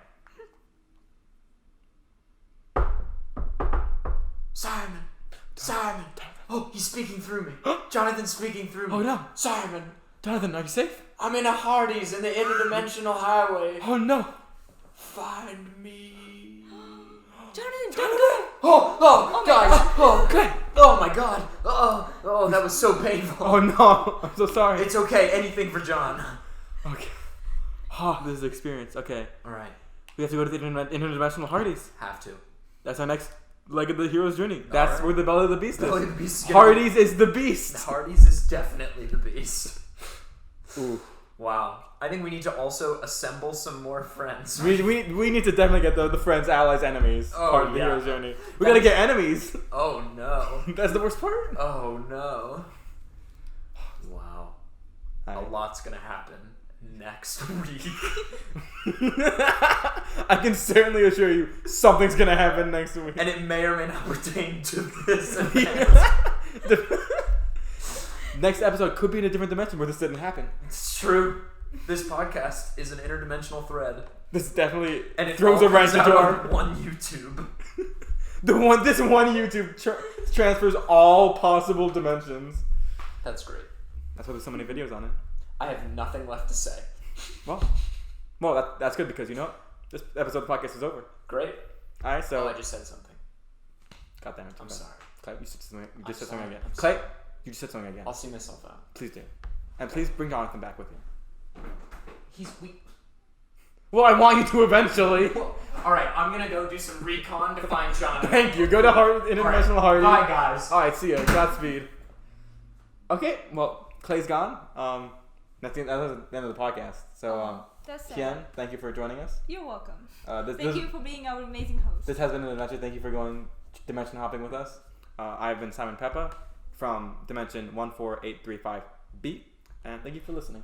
Simon! Oh, he's speaking through me. Jonathan's speaking through me. Oh no. Simon! Jonathan, are you safe? I'm in a Hardee's in the interdimensional highway. Oh no. Find me. Jonathan, don't go! Oh, guys! Oh, good! Oh my god! Oh, that was so painful. Oh no, I'm so sorry. It's okay, anything for John. Okay. Oh, this is an experience. Okay. Alright. We have to go to the interdimensional Hardee's. Have to. That's our next Leg of the hero's journey. That's Alright. where the belly of the beast Belly is. of the beast is gonna Hardy's is the beast. Hardy's is definitely the beast. Ooh. Wow. I think we need to also assemble some more friends. We need to definitely get the friends, allies, enemies part of the hero's journey. We gotta get enemies. Oh no. That's the worst part. Oh no. Wow. A Alright. lot's gonna happen next week. I can certainly assure you something's gonna happen next week. And it may or may not pertain to this event. Next episode could be in a different dimension where this didn't happen. It's true. This podcast is an interdimensional thread. This definitely And it throws all a wrench comes into out our on one YouTube. This one YouTube transfers all possible dimensions. That's great. That's why there's so many videos on it. I have nothing left to say. Well, that's good because you know what? This episode of the podcast is over. Great. All right, so I just said something. God damn it! I'm sorry. Clay, you said something. You I'm just said something sorry. again. I'm Clay, sorry. you just said something again. I'll see myself out. Please do, and please bring Jonathan back with you. He's weak. Well, I want you to eventually. Alright, I'm gonna go do some recon to find Jonathan. Thank you. Go to International Hardy. Bye, guys. All right, see ya. Godspeed. Okay, well, Clay's gone. That's the end of the podcast. So, That's sad. Hien, thank you for joining us. You're welcome. Thank Thank you for being our amazing host. This has been an adventure. Thank you for going dimension hopping with us. I've been Simon Peppa from Dimension 14835B, and thank you for listening.